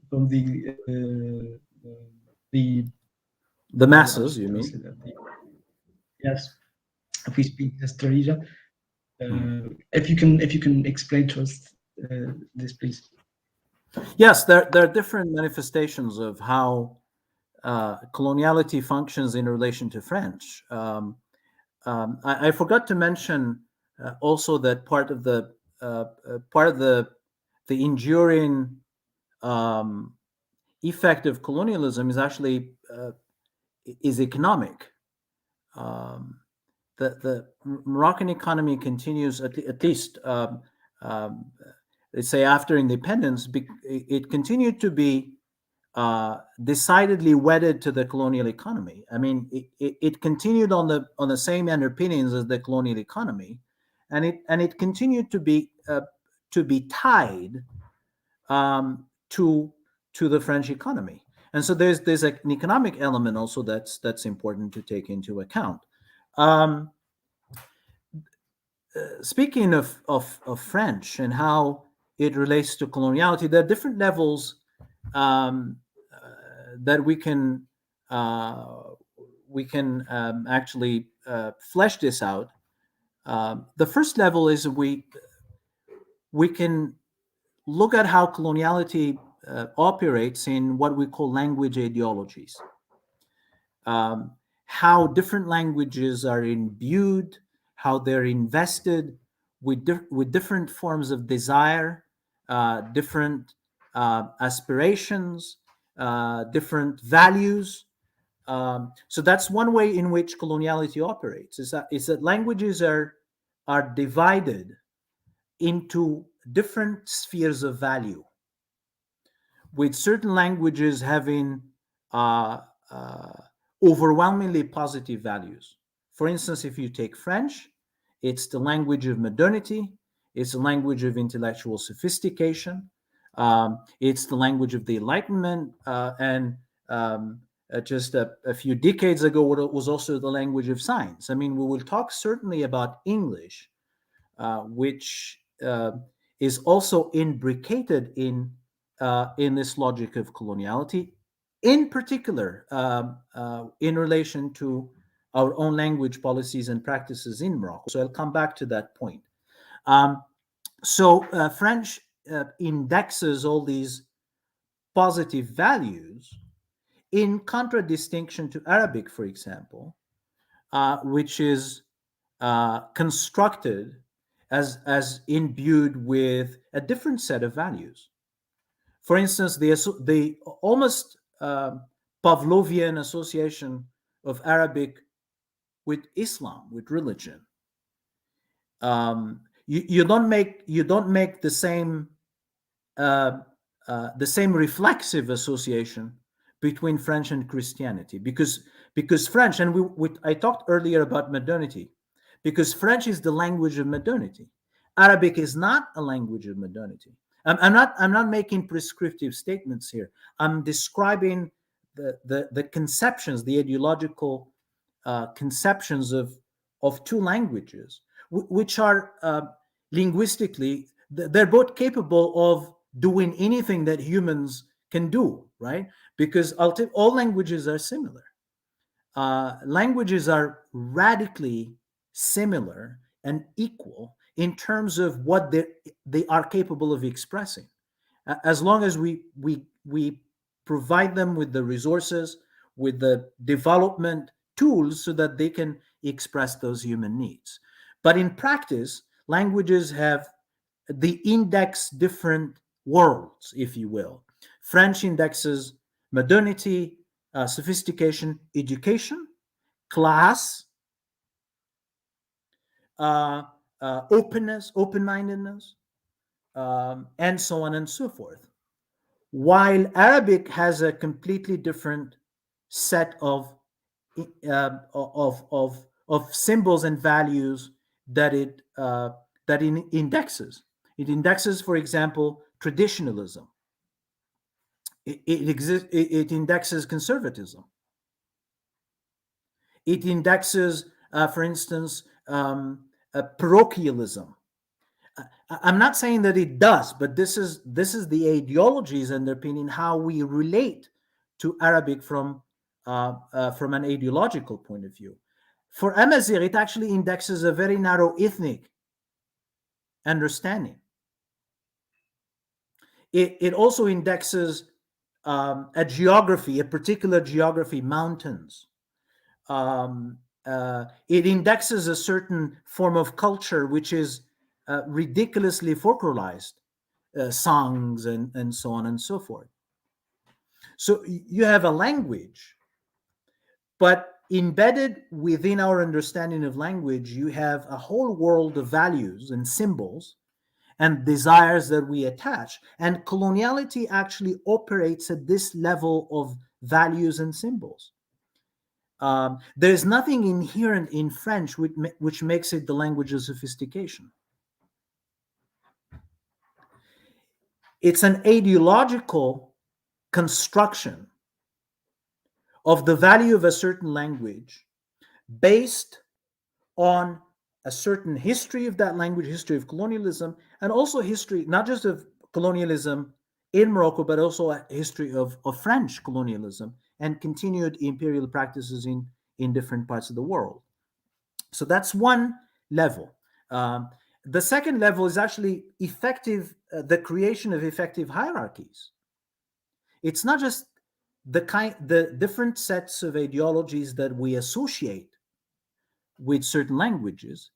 from the The how masses, you should I mean? say that? Yes, if we speak Estrasia. Mhm. If you can explain to us this, please. Yes, there are different manifestations of how coloniality functions in relation to French. I forgot to mention also that part of the enduring um, effect of colonialism is actually is economic. Um, the Moroccan economy continues at least um, let's say after independence, it continued to be decidedly wedded to the colonial economy. I mean, it continued on the same underpinnings as the colonial economy, and it continued to be tied to the French economy. And so there's an economic element also that's important to take into account. Um, Speaking of French and how it relates to coloniality, there are different levels um, that we can actually flesh this out. The first level is we can look at how coloniality operates in what we call language ideologies. Um, how different languages are imbued, how they're invested with different forms of desire, different aspirations, different values. So that's one way in which coloniality operates. Is that languages are divided into different spheres of value, with certain languages having uh, uh, overwhelmingly positive values. For instance, if you take French, it's the language of modernity, it's the language of intellectual sophistication, it's the language of the Enlightenment, and just a few decades ago, it was also the language of science. I mean, we will talk certainly about English, which is also imbricated in this logic of coloniality, in particular in relation to our own language policies and practices in Morocco. So I'll come back to that point. French indexes all these positive values in contradistinction to Arabic, for example, which is constructed as imbued with a different set of values. For instance, the almost Pavlovian association of Arabic with Islam, with religion. You don't make uh, the same reflexive association between French and Christianity, because French, and I talked earlier about modernity, because French is the language of modernity. Arabic is not a language of modernity. I'm not making prescriptive statements here. I'm describing the conceptions, the ideological conceptions of two languages, which are linguistically, they're both capable of doing anything that humans can do, right? Because all languages are similar. Languages are radically similar and equal in terms of what they are capable of expressing, as long as we provide them with the resources, with the development tools, so that they can express those human needs. But in practice, languages have the index different worlds, if you will. French indexes modernity, sophistication, education, class, openness, open-mindedness, and so on and so forth. While Arabic has a completely different set of symbols and values that it indexes. It indexes, for example, traditionalism. It indexes conservatism. It indexes, for instance, parochialism. I'm not saying that it does, but this is the ideologies underpinning how we relate to Arabic from an ideological point of view. For Amazigh, it actually indexes a very narrow ethnic understanding. It also indexes a geography, a particular geography, mountains. It indexes a certain form of culture, which is ridiculously folklorized, songs and so on and so forth. So you have a language, but embedded within our understanding of language, you have a whole world of values and symbols and desires that we attach. And coloniality actually operates at this level of values and symbols. There's nothing inherent in French which makes it the language of sophistication. It's an ideological construction of the value of a certain language based on a certain history of that language, history of colonialism, and also history, not just of colonialism in Morocco, but also a history of French colonialism and continued imperial practices in different parts of the world. So that's one level. The second level is actually the creation of effective hierarchies. It's not just the different sets of ideologies that we associate with certain languages,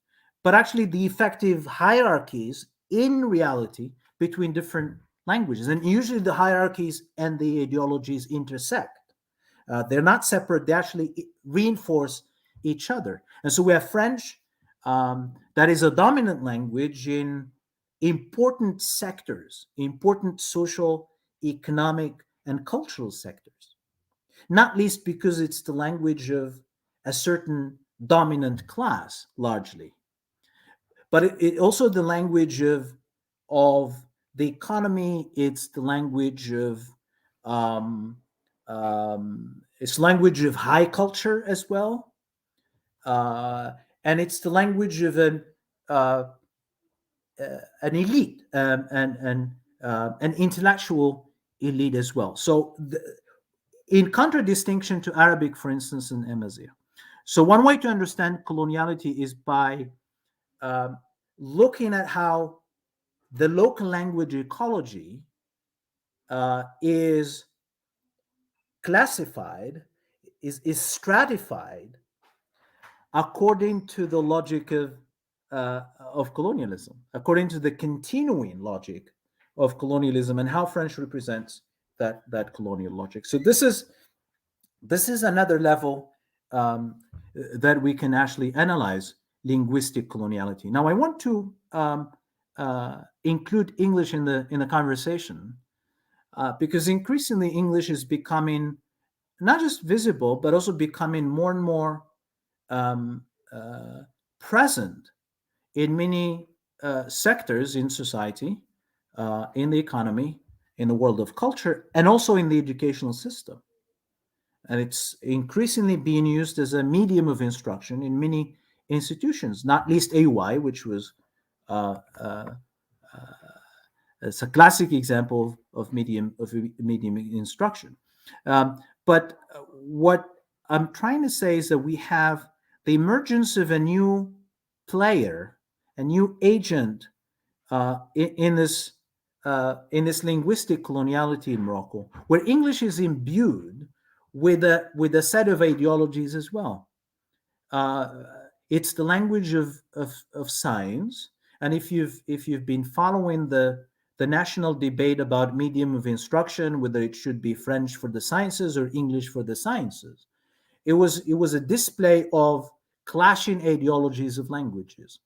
but actually the effective hierarchies in reality between different languages. And usually the hierarchies and the ideologies intersect. They're not separate, they actually reinforce each other. And so we have French, that is a dominant language in important sectors, important social, economic, and cultural sectors, not least because it's the language of a certain dominant class, largely. But it also the language of the economy. It's the language of it's language of high culture as well, and it's the language of uh, an elite, and an intellectual elite as well. So, in contradistinction to Arabic, for instance, and Amazigh. So, one way to understand coloniality is by looking at how the local language ecology is classified, is stratified according to the logic of colonialism, according to the continuing logic of colonialism, and how French represents that colonial logic. So this is another level that we can actually analyze linguistic coloniality. Now, I want to include English in the conversation because increasingly English is becoming not just visible, but also becoming more and more present in many sectors in society, in the economy, in the world of culture, and also in the educational system. And it's increasingly being used as a medium of instruction in many institutions, not least AY, which was it's a classic example of medium instruction. But what I'm trying to say is that we have the emergence of a new player, a new agent in this linguistic coloniality in Morocco, where English is imbued with a set of ideologies as well. It's the language of science, and if you've been following the national debate about medium of instruction, whether it should be French for the sciences or English for the sciences, it was a display of clashing ideologies of languages,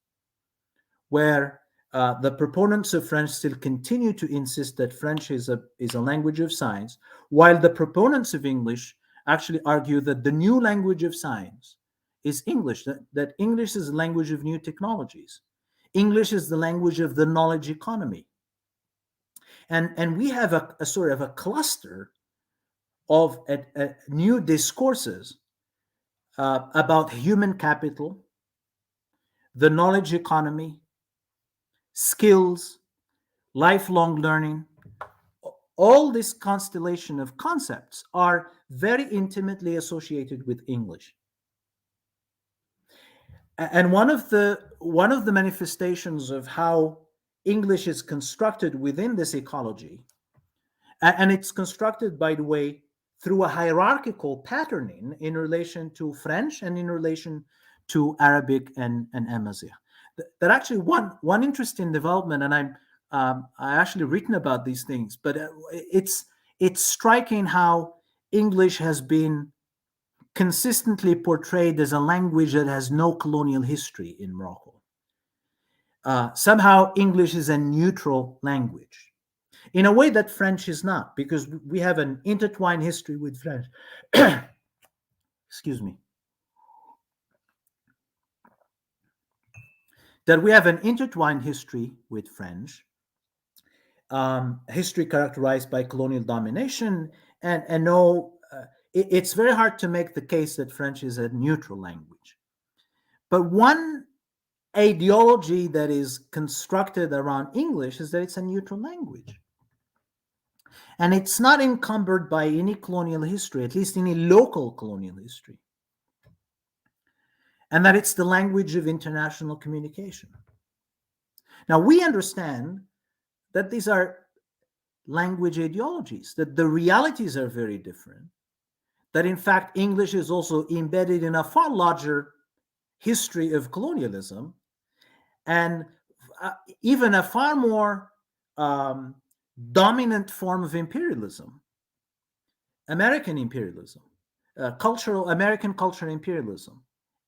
where the proponents of French still continue to insist that French is a language of science, while the proponents of English actually argue that the new language of science is English, that English is the language of new technologies. English is the language of the knowledge economy. And we have a sort of a cluster of new discourses about human capital, the knowledge economy, skills, lifelong learning. All this constellation of concepts are very intimately associated with English. And one of the manifestations of how English is constructed within this ecology, and it's constructed, by the way, through a hierarchical patterning in relation to French and in relation to Arabic and Amazigh. That actually one interesting development, and I actually written about these things, but it's striking how English has been consistently portrayed as a language that has no colonial history in Morocco. Somehow English is a neutral language, in a way that French is not, because we have an intertwined history with French. Excuse me. That we have an intertwined history with French, history characterized by colonial domination, and no it's very hard to make the case that French is a neutral language. But one ideology that is constructed around English is that it's a neutral language. And it's not encumbered by any colonial history, at least any local colonial history. And that it's the language of international communication. Now, we understand that these are language ideologies, that the realities are very different, that in fact, English is also embedded in a far larger history of colonialism, and even a far more dominant form of imperialism, American imperialism, American cultural imperialism,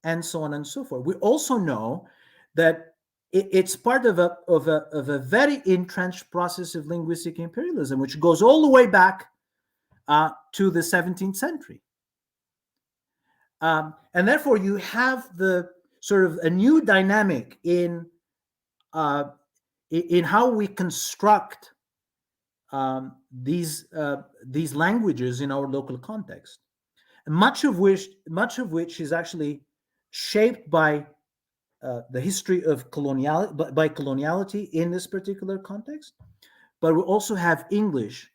and so on and so forth. We also know that it's part of a very entrenched process of linguistic imperialism, which goes all the way back to the 17th century. And therefore, you have the sort of a new dynamic in how we construct these languages in our local context, much of which is actually shaped by the history of coloniality in this particular context. But we also have English,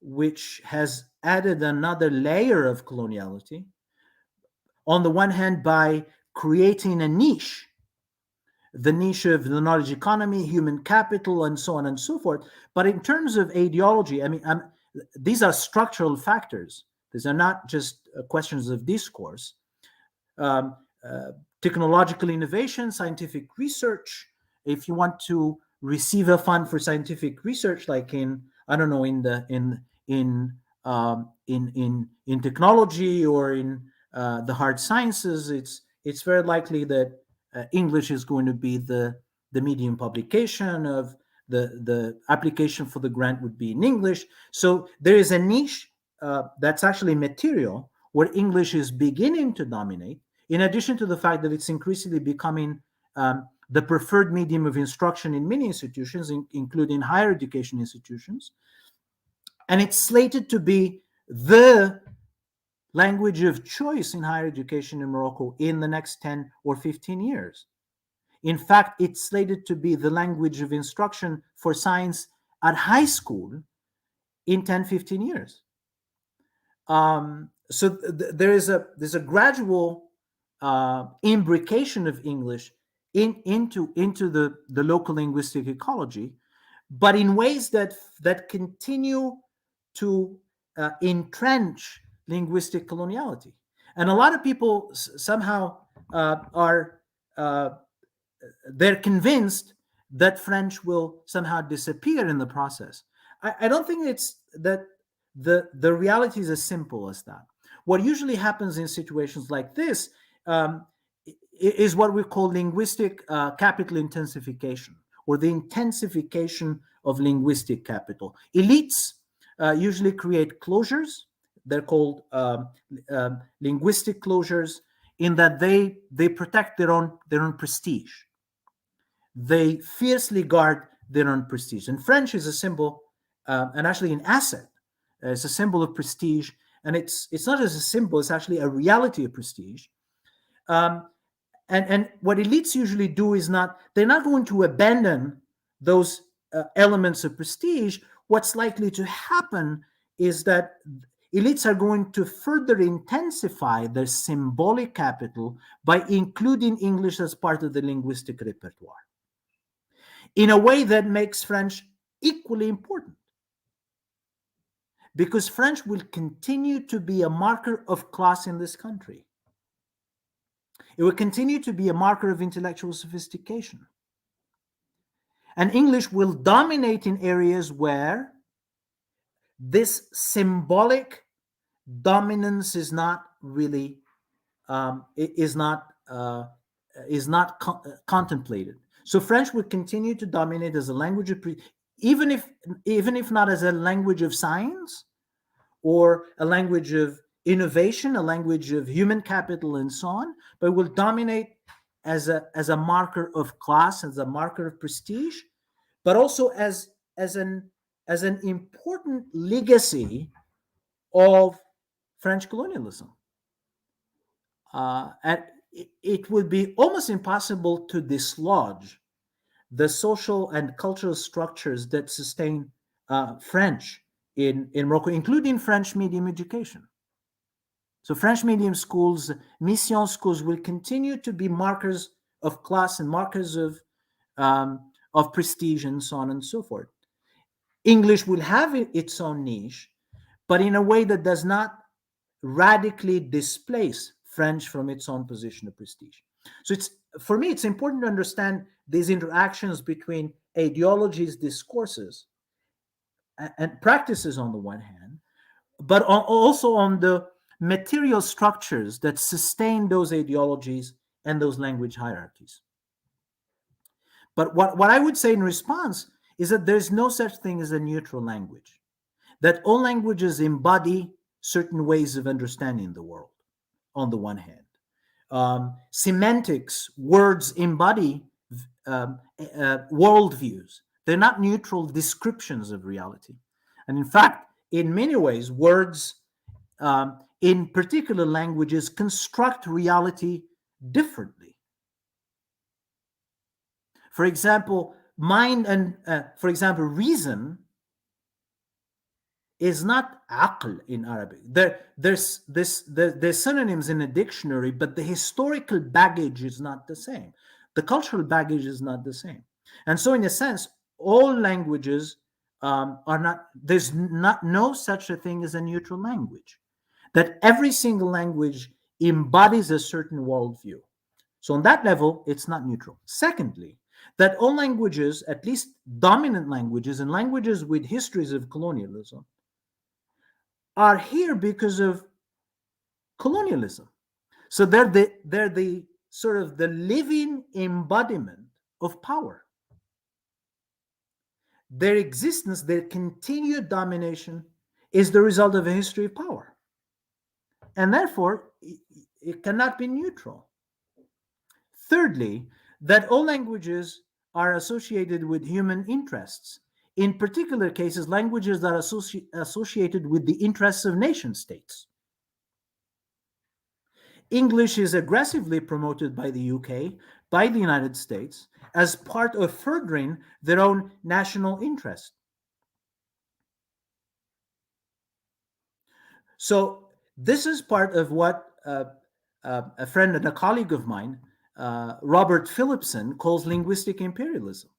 which has added another layer of coloniality. On the one hand, by creating a niche, the niche of the knowledge economy, human capital, and so on and so forth. But in terms of ideology, I mean, these are structural factors. These are not just questions of discourse. Technological innovation, scientific research. If you want to receive a fund for scientific research, like in technology or in the hard sciences, it's very likely that English is going to be the medium publication of the application for the grant would be in English. So there is a niche that's actually material where English is beginning to dominate, in addition to the fact that it's increasingly becoming the preferred medium of instruction in many institutions, including higher education institutions. And it's slated to be the language of choice in higher education in Morocco in the next 10 or 15 years. In fact, it's slated to be the language of instruction for science at high school in 10, 15 years. So there's a gradual imbrication of English into the local linguistic ecology, but in ways that continue to entrench linguistic coloniality. And a lot of people somehow they're convinced that French will somehow disappear in the process. I don't think it's that the reality is as simple as that. What usually happens in situations like this is what we call linguistic capital intensification, or the intensification of linguistic capital. Elites usually create closures. They're called linguistic closures, in that they protect their own prestige. They fiercely guard their own prestige. And French is a symbol, and actually an asset. It's a symbol of prestige, and it's not just a symbol; it's actually a reality of prestige. And what elites usually do is they're not going to abandon those elements of prestige. What's likely to happen is that elites are going to further intensify their symbolic capital by including English as part of the linguistic repertoire, in a way that makes French equally important. Because French will continue to be a marker of class in this country. It will continue to be a marker of intellectual sophistication. And English will dominate in areas where this symbolic dominance is not really contemplated. So French will continue to dominate as a language of even if not as a language of science or a language of innovation, a language of human capital, and so on, but will dominate as a marker of class, as a marker of prestige, but also as an important legacy of French colonialism. And it would be almost impossible to dislodge the social and cultural structures that sustain French in Morocco, including French medium education. So French medium schools, mission schools, will continue to be markers of class and markers of prestige and so on and so forth. English will have its own niche, but in a way that does not radically displace French from its own position of prestige. So for me, it's important to understand these interactions between ideologies, discourses, and practices on the one hand, but also on the material structures that sustain those ideologies and those language hierarchies. But what I would say in response is that there's no such thing as a neutral language, that all languages embody certain ways of understanding the world, on the one hand. Semantics, words embody worldviews. They're not neutral descriptions of reality. And in fact, in many ways, words in particular languages construct reality differently. For example, mind and, reason is not aql in Arabic. There's synonyms in a dictionary, but the historical baggage is not the same. The cultural baggage is not the same. And so in a sense, all languages are not, there's no such a thing as a neutral language, that every single language embodies a certain worldview. So on that level, it's not neutral. Secondly, that all languages, at least dominant languages and languages with histories of colonialism, are here because of colonialism. So they're the sort of the living embodiment of power. Their existence, their continued domination, is the result of a history of power. And therefore, it cannot be neutral. Thirdly, that all languages are associated with human interests. In particular cases, languages that are associated with the interests of nation states. English is aggressively promoted by the UK, by the United States, as part of furthering their own national interest. So this is part of what a friend and a colleague of mine, Robert Phillipson, calls linguistic imperialism.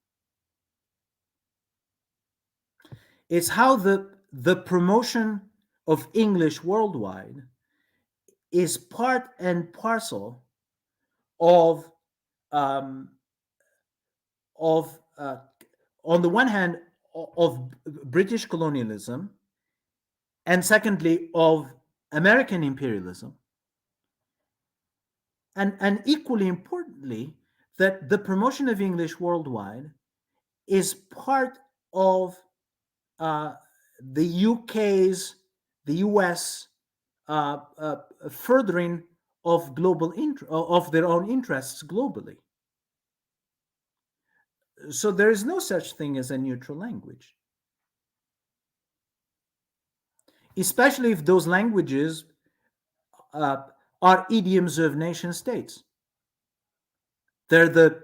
It's how the promotion of English worldwide is part and parcel of on the one hand, of British colonialism, and secondly, of American imperialism. And equally importantly, that the promotion of English worldwide is part of the UK's, the US furthering of of their own interests globally. So there is no such thing as a neutral language, especially if those languages are idioms of nation states. They're the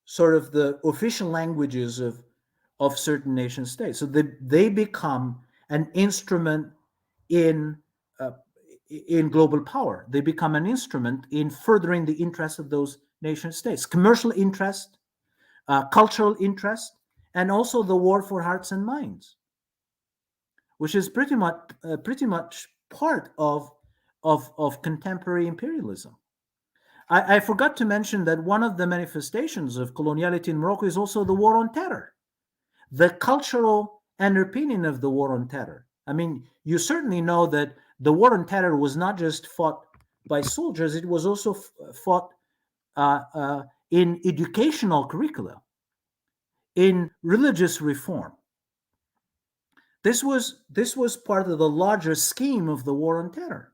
sort of the official languages of certain nation states. So they become an instrument in global power. They become an instrument in furthering the interests of those nation states, commercial interest, cultural interest, and also the war for hearts and minds, which is pretty much part of contemporary imperialism. I forgot to mention that one of the manifestations of coloniality in Morocco is also the war on terror, the cultural underpinning of the war on terror. I mean, you certainly know that the war on terror was not just fought by soldiers, it was also fought in educational curricula, in religious reform. This was part of the larger scheme of the war on terror.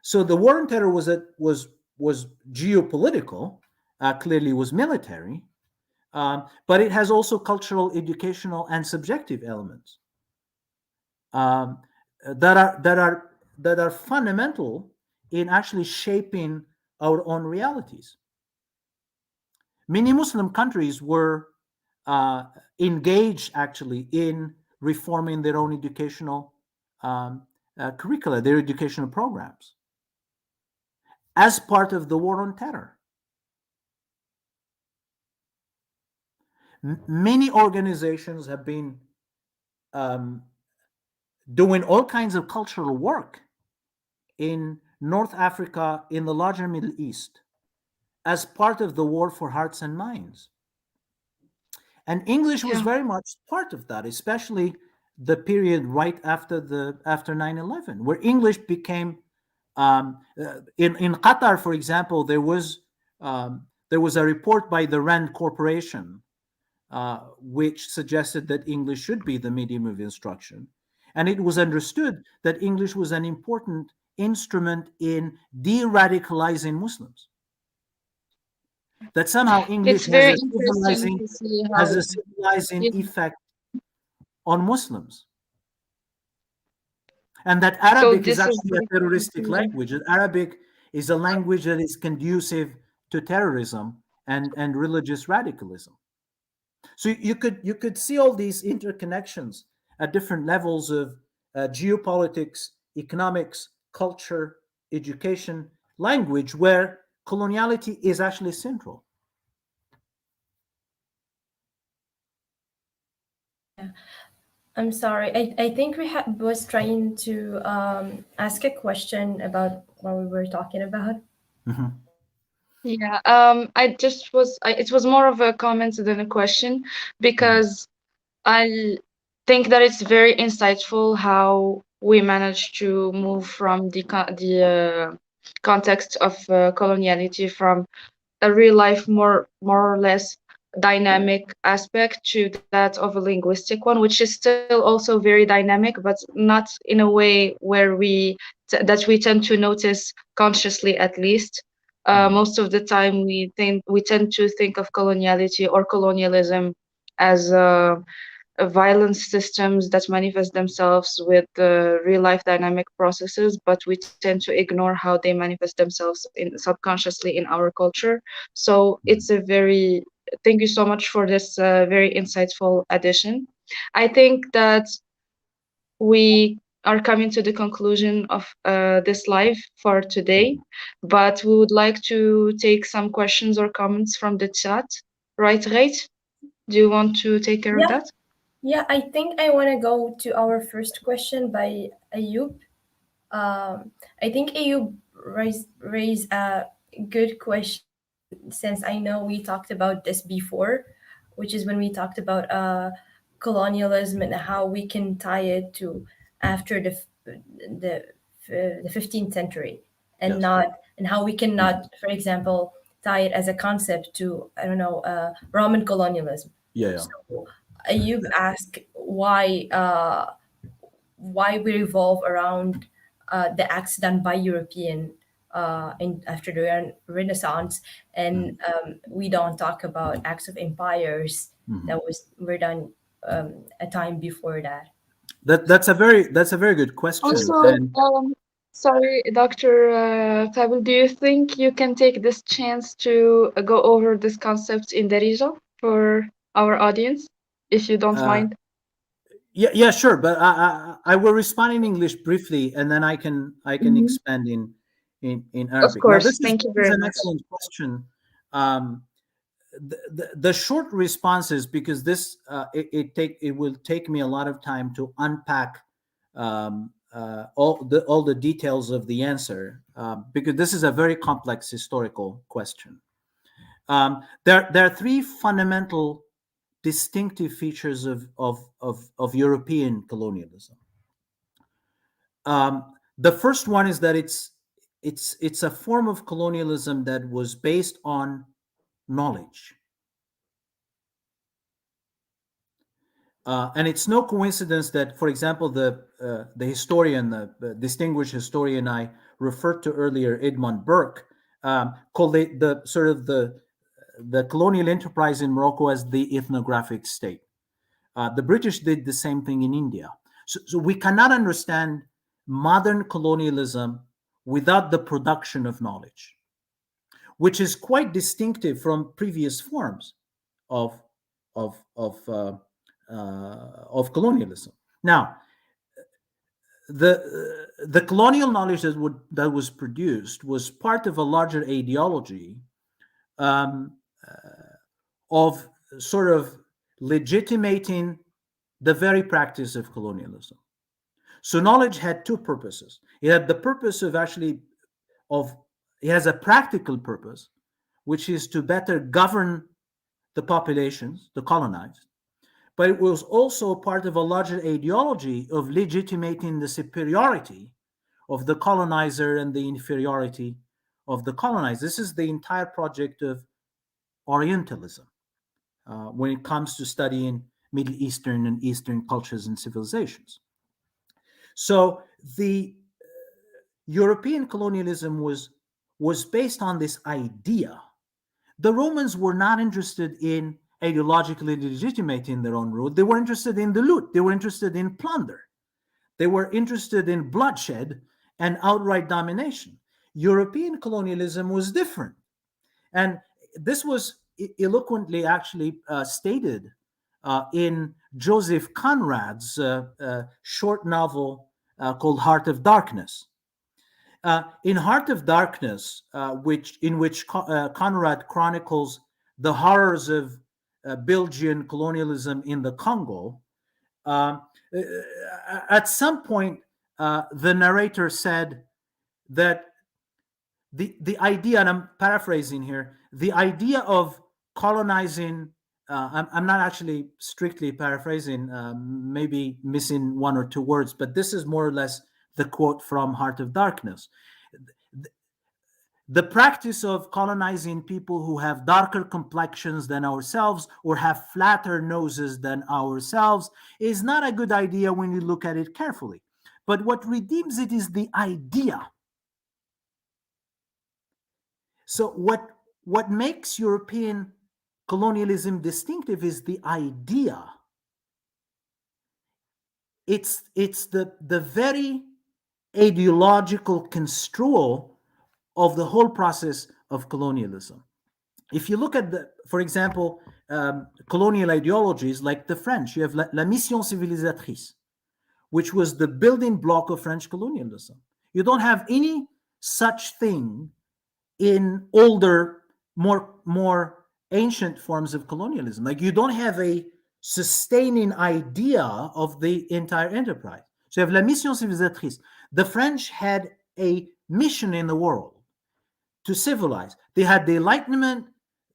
So the war on terror was geopolitical, clearly was military, but it has also cultural, educational, and subjective elements that that are fundamental in actually shaping our own realities. Many Muslim countries were engaged actually in reforming their own educational curricula, their educational programs, as part of the war on terror. Many organizations have been doing all kinds of cultural work in North Africa, in the larger Middle East, as part of the war for hearts and minds. And English was Yeah. very much part of that, especially the period right after 9/11, where English became in Qatar, for example, there was a report by the Rand Corporation which suggested that English should be the medium of instruction, and it was understood that English was an important instrument in de-radicalizing Muslims. That somehow English It's very interesting to see how. has a civilizing Yeah. effect on Muslims. And that So Arabic is this is actually a the terroristic conclusion. language. And Arabic is a language that is conducive to terrorism and religious radicalism. So you could see all these interconnections at different levels of geopolitics, economics, culture, education, language, where coloniality is actually central. I'm sorry. I think was trying to ask a question about what we were talking about. Mhm. Yeah, it was more of a comment than a question, because I think that it's very insightful how we managed to move from the context of coloniality, from a real life, more or less dynamic aspect, to that of a linguistic one, which is still also very dynamic, but not in a way where that we tend to notice consciously, at least. Most of the time, we tend to think of coloniality or colonialism as violent systems that manifest themselves with real life dynamic processes, but we tend to ignore how they manifest themselves subconsciously in our culture. So it's a very thank you so much for this very insightful addition. I think that we are coming to the conclusion of this live for today, but we would like to take some questions or comments from the chat. Right, do you want to take care of Yeah, that? yeah. I think I want to go to our first question by Ayub. I think Ayub raised a good question, since I know we talked about this before, which is when we talked about colonialism and how we can tie it to after the the 15th century, and Yes. not and how we cannot, for example, tie it as a concept to, I don't know, Roman colonialism. Yeah. So Ayub asked why we revolve around the acts done by European after the Renaissance, and we don't talk about acts of empires that were done a time before that. That's a very good question. Also, And sorry, Dr. Kabel, do you think you can take this chance to go over this concept in Darija for our audience, if you don't uh, mind? yeah, sure. But I will respond in English briefly, and then I can Mhm. expand in Of Arabic. Now, course, thank you this is very an much. excellent question. Um, the short response is, because this it will take me a lot of time to unpack all the details of the answer, because this is a very complex historical question. There are three fundamental distinctive features of European colonialism. The first one is that it's a form of colonialism that was based on knowledge. And it's no coincidence that, for example, the historian, the distinguished historian I referred to earlier, Edmund Burke, called the sort of the colonial enterprise in Morocco as the ethnographic state. The British did the same thing in India. So we cannot understand modern colonialism without the production of knowledge, which is quite distinctive from previous forms of of of uh, of colonialism. Now, the colonial knowledge that was produced was part of a larger ideology um, of sort of legitimating the very practice of colonialism. So knowledge had two purposes. It had the purpose of actually of it has a practical purpose, which is to better govern the populations, the colonized. But it was also part of a larger ideology of legitimating the superiority of the colonizer and the inferiority of the colonized. This is the entire project of Orientalism when it comes to studying Middle Eastern and Eastern cultures and civilizations. So the European colonialism was based on this idea. The Romans were not interested in ideologically legitimating their own rule. They were interested in the loot. They were interested in plunder. They were interested in bloodshed and outright domination. European colonialism was different. And this was eloquently actually stated in Joseph Conrad's short novel called Heart of Darkness. In Heart of Darkness, in which Conrad chronicles the horrors of Belgian colonialism in the Congo, at some point, the narrator said that the idea, and I'm paraphrasing here, the idea of colonizing, I'm not actually strictly paraphrasing, maybe missing one or two words, but this is more or less the quote from Heart of Darkness. The practice of colonizing people who have darker complexions than ourselves or have flatter noses than ourselves is not a good idea when you look at it carefully. But what redeems it is the idea. So what makes European colonialism distinctive is the idea. It's the very ideological construal of the whole process of colonialism. If you look at for example, colonial ideologies like the French, you have la mission civilisatrice, which was the building block of French colonialism. You don't have any such thing in older, more ancient forms of colonialism. Like you don't have a sustaining idea of the entire enterprise. So you have la mission civilisatrice. The French had a mission in the world to civilize. They had the Enlightenment,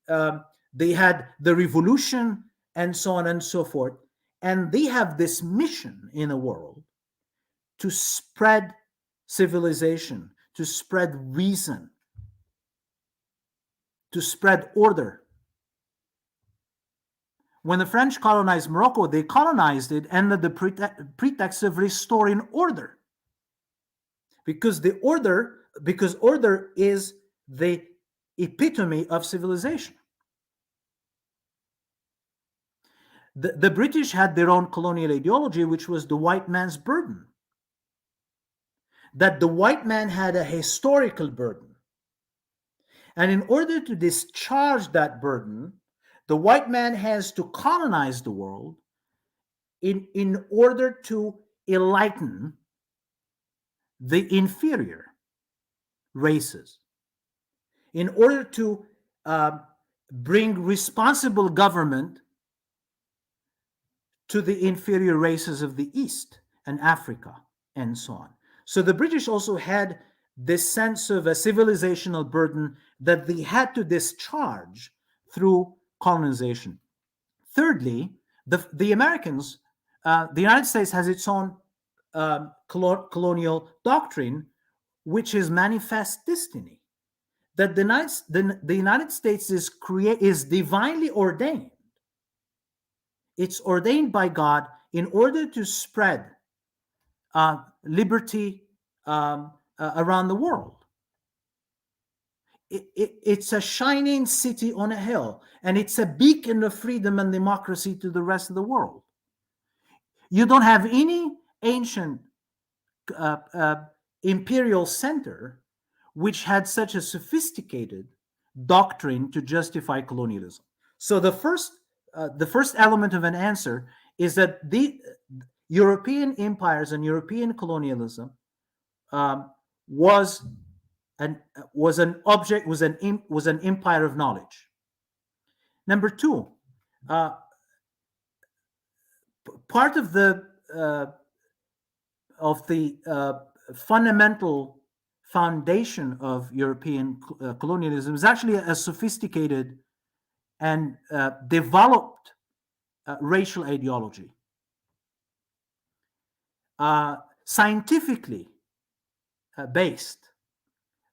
they had the Revolution, and so on and so forth. And they have this mission in the world to spread civilization, to spread reason, to spread order. When the French colonized Morocco, they colonized it under the pretext of restoring order. Because order is the epitome of civilization. The British had their own colonial ideology, which was the white man's burden. That the white man had a historical burden. And in order to discharge that burden, the white man has to colonize the world in order to enlighten the inferior races, in order to bring responsible government to the inferior races of the East and Africa and so on. So the British also had this sense of a civilizational burden that they had to discharge through colonization. Thirdly, the Americans, the United States has its own colonial doctrine, which is manifest destiny. That the United States is divinely ordained. It's ordained by God in order to spread liberty around the world. It's a shining city on a hill, and it's a beacon of freedom and democracy to the rest of the world. You don't have any ancient imperial center which had such a sophisticated doctrine to justify colonialism. So the first element of an answer is that the European empires and European colonialism um, was was an empire of knowledge. Number two, uh, part of the fundamental foundation of European colonialism is actually a sophisticated and developed racial ideology, scientifically based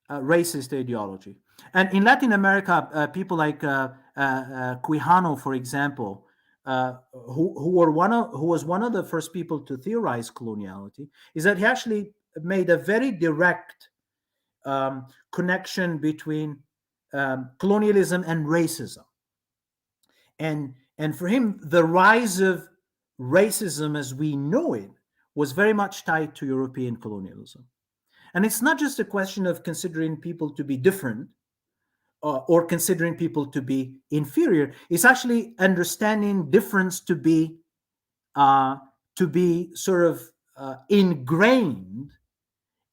racist ideology. And in Latin America, people like Quijano, for example, who was one of the first people to theorize coloniality, is that he actually made a very direct connection between colonialism and racism. And for him, the rise of racism as we know it was very much tied to European colonialism. And it's not just a question of considering people to be different or considering people to be inferior. It's actually understanding difference to be sort of ingrained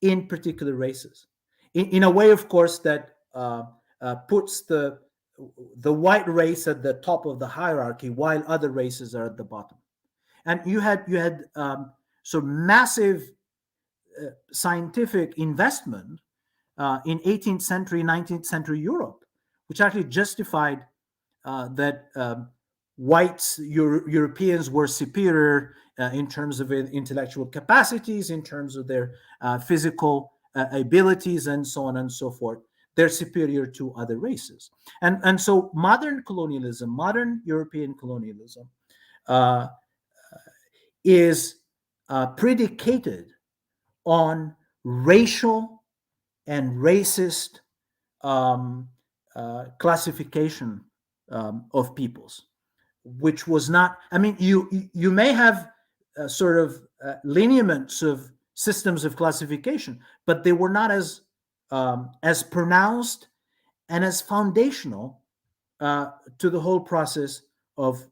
in particular races, in a way, of course, that puts the white race at the top of the hierarchy while other races are at the bottom. And you had sort of massive scientific investment in 18th century, 19th century Europe, which actually justified that Europeans were superior in terms of intellectual capacities, in terms of their physical abilities, and so on and so forth. They're superior to other races. And so modern colonialism, modern European colonialism, is predicated on racial and racist classification of peoples, which was not. I mean, you may have sort of lineaments of systems of classification, but they were not as pronounced and as foundational to the whole process of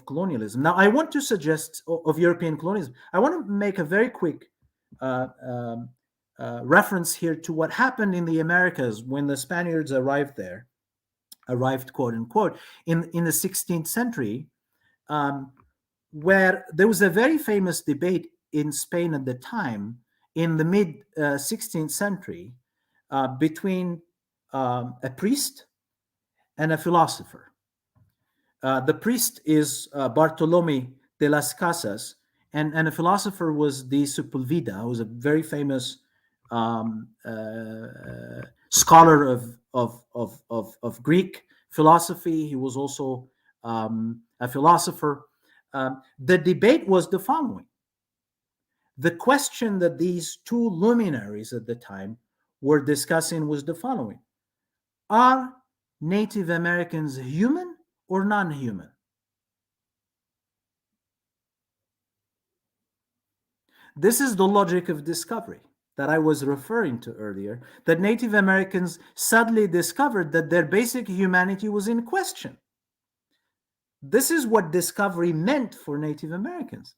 colonialism. Now, I want to suggest of European colonialism. I want to make a very quick reference here to what happened in the Americas when the Spaniards arrived there, quote unquote, in the 16th century, where there was a very famous debate in Spain at the time, in the mid 16th century, between a priest and a philosopher. The priest is Bartolome de las Casas, and a philosopher was De Sepulveda, who was a very famous scholar of Greek philosophy. He was also a philosopher. The debate was the following. The question that these two luminaries at the time were discussing was the following. Are Native Americans human or non-human? This is the logic of discovery that I was referring to earlier, that Native Americans suddenly discovered that their basic humanity was in question. This is what discovery meant for Native Americans,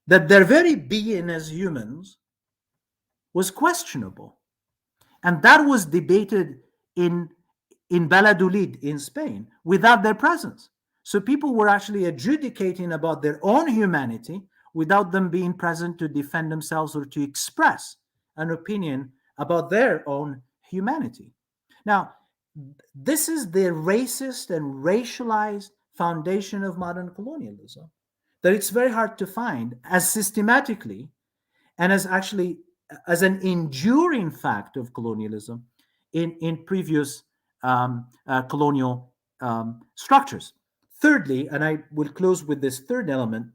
that their very being as humans was questionable. And that was debated in Valladolid in Spain without their presence. So people were actually adjudicating about their own humanity without them being present to defend themselves or to express an opinion about their own humanity. Now, this is the racist and racialized foundation of modern colonialism that it's very hard to find as systematically and as actually as an enduring fact of colonialism in previous colonial structures. Thirdly, and I will close with this third element,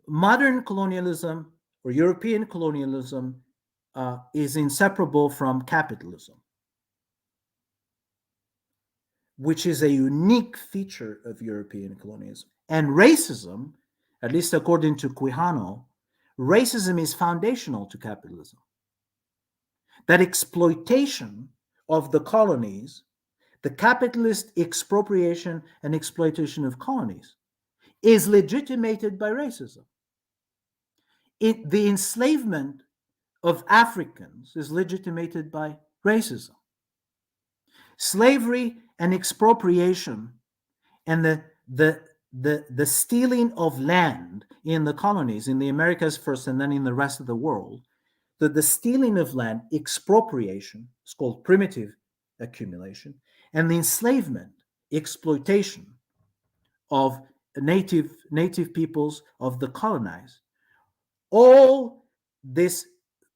modern colonialism or European colonialism is inseparable from capitalism, which is a unique feature of European colonialism. And racism, at least according to Quijano, racism is foundational to capitalism. That exploitation of the colonies, the capitalist expropriation and exploitation of colonies, is legitimated by racism. The enslavement of Africans is legitimated by racism. Slavery and expropriation and the stealing of land in the colonies, in the Americas first and then in the rest of the world, the stealing of land, expropriation, is called primitive accumulation, and the enslavement, exploitation of native peoples of the colonized, all this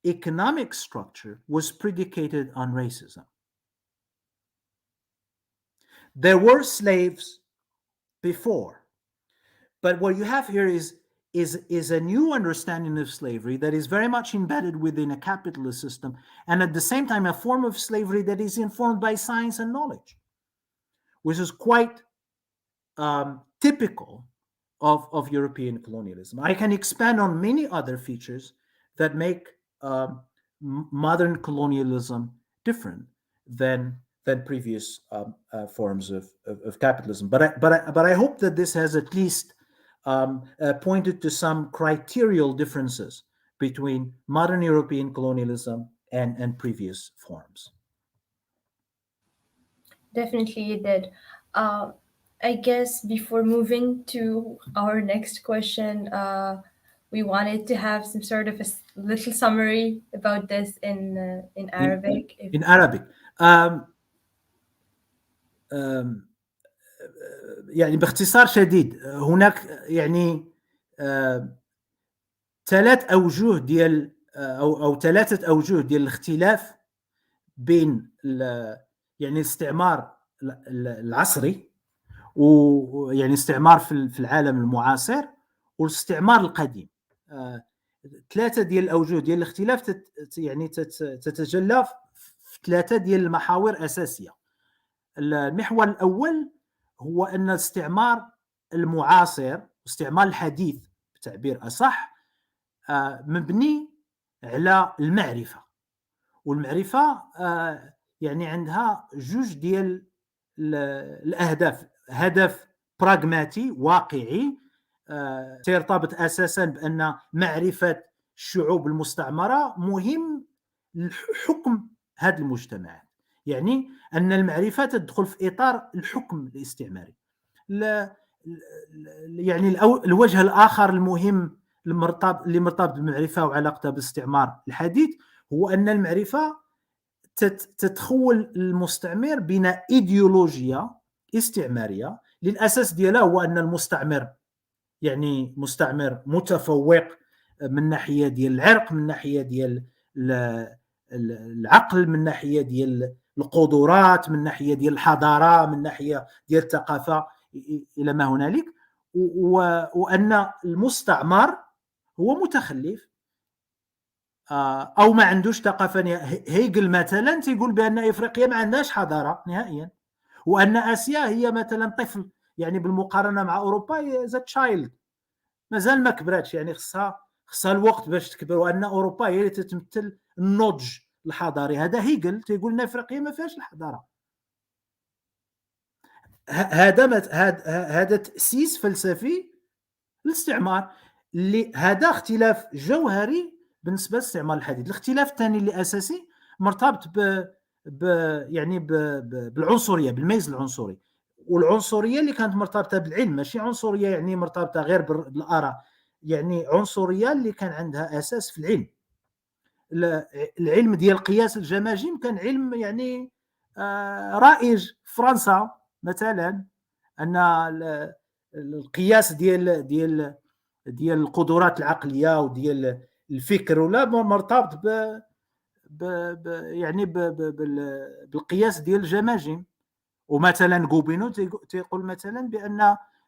economic structure was predicated on racism. There were slaves before, but what you have here is a new understanding of slavery that is very much embedded within a capitalist system, and at the same time a form of slavery that is informed by science and knowledge, which is quite typical of European colonialism. I can expand on many other features that make modern colonialism different than previous forms of capitalism. But I hope that this has at least pointed to some criterial differences between modern European colonialism and previous forms. Definitely it did. I guess before moving to our next question, we wanted to have some sort of a little summary about this in Arabic. In Arabic. يعني باختصار شديد هناك يعني ثلاث أوجه ديال أو ثلاثة أوجه ديال الاختلاف بين يعني الاستعمار العصري ويعني استعمار في العالم المعاصر والاستعمار القديم. ثلاثة ديال الأوجه ديال الاختلاف يعني تتجلى في ثلاثة ديال المحاور أساسية. المحور الأول هو أن الاستعمار المعاصر، الاستعمار الحديث بتعبير أصح، مبني على المعرفة، والمعرفة يعني عندها جوج ديال الأهداف. هدف براغماتي واقعي ترتبط أساسا بأن معرفة الشعوب المستعمرة مهم لحكم هذه المجتمعات، يعني أن المعرفة تدخل في إطار الحكم الاستعماري. يعني الوجه الآخر المهم اللي مرتبط بالمعرفة وعلاقتها بالاستعمار الحديث هو أن المعرفة تتخول المستعمر بين إيديولوجيا استعمارية للأساس ديالها هو أن المستعمر يعني مستعمر متفوق من ناحية ديال العرق، من ناحية ديال العقل، من ناحية ديال القدرات، من ناحية ديال الحضارة، من ناحية ديال الثقافة إلى ما هنالك، وأن المستعمر هو متخلف أو ما عندوش ثقافة. هيجل مثلا تيقول بأن إفريقيا ما عندهاش حضارة نهائيا، وأن آسيا هي مثلا طفل، يعني بالمقارنة مع أوروبا ذا تشايلد مازال ما كبراتش، يعني خصها الوقت باش تكبر، وأن أوروبا هي اللي تتمثل النضج الحضاري. هذا هيجل تيقول أن إفريقيا ما فيهاش الحضارة. هذا تأسيس فلسفي للاستعمار، اللي هذا اختلاف جوهري بالنسبه للاستعمار الحديث. الاختلاف الثاني اللي اساسي مرتبط يعني بالعنصريه، بالميز العنصري، والعنصريه اللي كانت مرتبطه بالعلم، ماشي عنصريه يعني مرتبطه غير بالاراء، يعني عنصريه اللي كان عندها اساس في العلم. العلم ديال قياس الجماجم كان علم يعني رائج في فرنسا مثلا، ان القياس ديال القدرات العقليه وديال الفكر ولا مرتبط يعني بالقياس ديال الجماجم. ومثلا غوبينو تيقول مثلا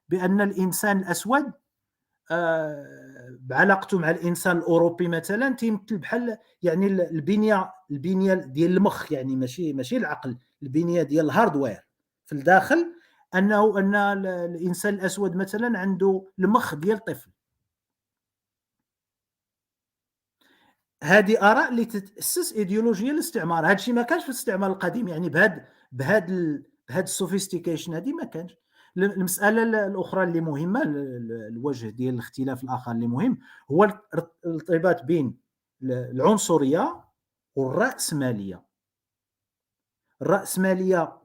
بان الانسان الاسود بعلاقته مع الانسان الاوروبي مثلا تيمثل بحال يعني البنيه ديال المخ، يعني ماشي العقل، البنيه ديال الهاردوير في الداخل، ان الانسان الاسود مثلا عنده المخ ديال طفل. هذه اراء اللي تتاسس ايديولوجيه الاستعمار. هذا الشيء ما كانش في الاستعمار القديم، يعني بهذا السوفيستيكيشن هذه ما كانش. المساله الاخرى اللي مهمه، الوجه ديال الاختلاف الاخر اللي مهم، هو الارتباط بين العنصريه والراسماليه. الراسماليه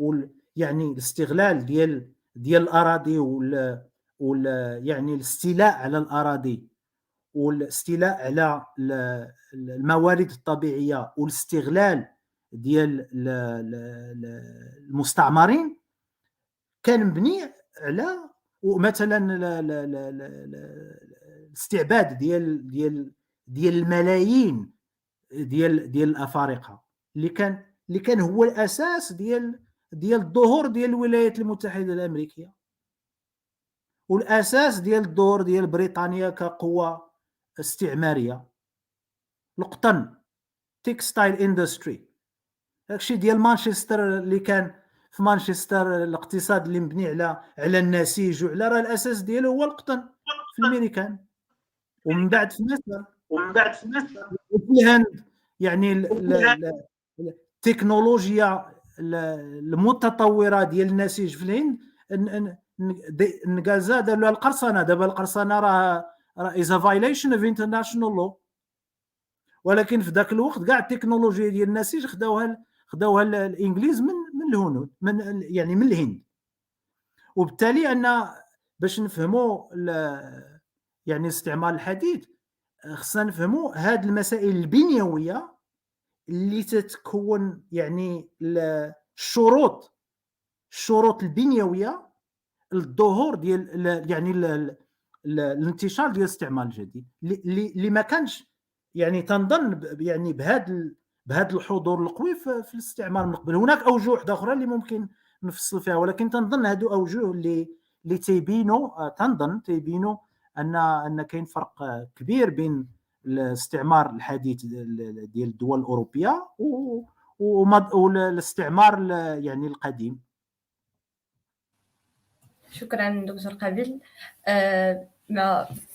يعني الاستغلال ديال الاراضي يعني الاستيلاء على الاراضي والاستيلاء على الموارد الطبيعيه والاستغلال ديال المستعمرين كان مبني على مثلا الاستعباد ديال الملايين ديال الافارقه اللي كان هو الاساس ديال الظهور ديال الولايات المتحده الامريكيه، والاساس ديال الظهور ديال بريطانيا كقوه استعماريه. القطن، تكستايل اندستري، داكشي ديال مانشستر اللي كان في مانشستر، الاقتصاد اللي مبني على النسيج وعلى راه الاساس ديالو هو القطن في الميريكان، ومن بعد في مصر وفي الهند. يعني التكنولوجيا المتطوره ديال النسيج في الهند نقازا داروا لها القرصنه. دابا القرصنه راه is a violation of international law، ولكن في ذاك الوقت كاع التكنولوجيا ديال النسيج خداوها الانجليز من الهنود، يعني من الهند. وبالتالي ان باش نفهموا يعني الاستعمار الحديث خصنا نفهموا هذه المسائل البنيويه اللي تتكون، يعني الشروط البنيويه للظهور ديال يعني الانتشار ديال الاستعمار الجديد اللي ما كانش يعني تنظن يعني بهذا الحضور القوي في الاستعمار من قبل. هناك اوجه واحده اخرى اللي ممكن نفصل فيها، ولكن تنظن هادو اوجه اللي تيبينوا ان كاين فرق كبير بين الاستعمار الحديث ديال الدول الاوروبيه والاستعمار يعني القديم. شكرا دكتور قابل.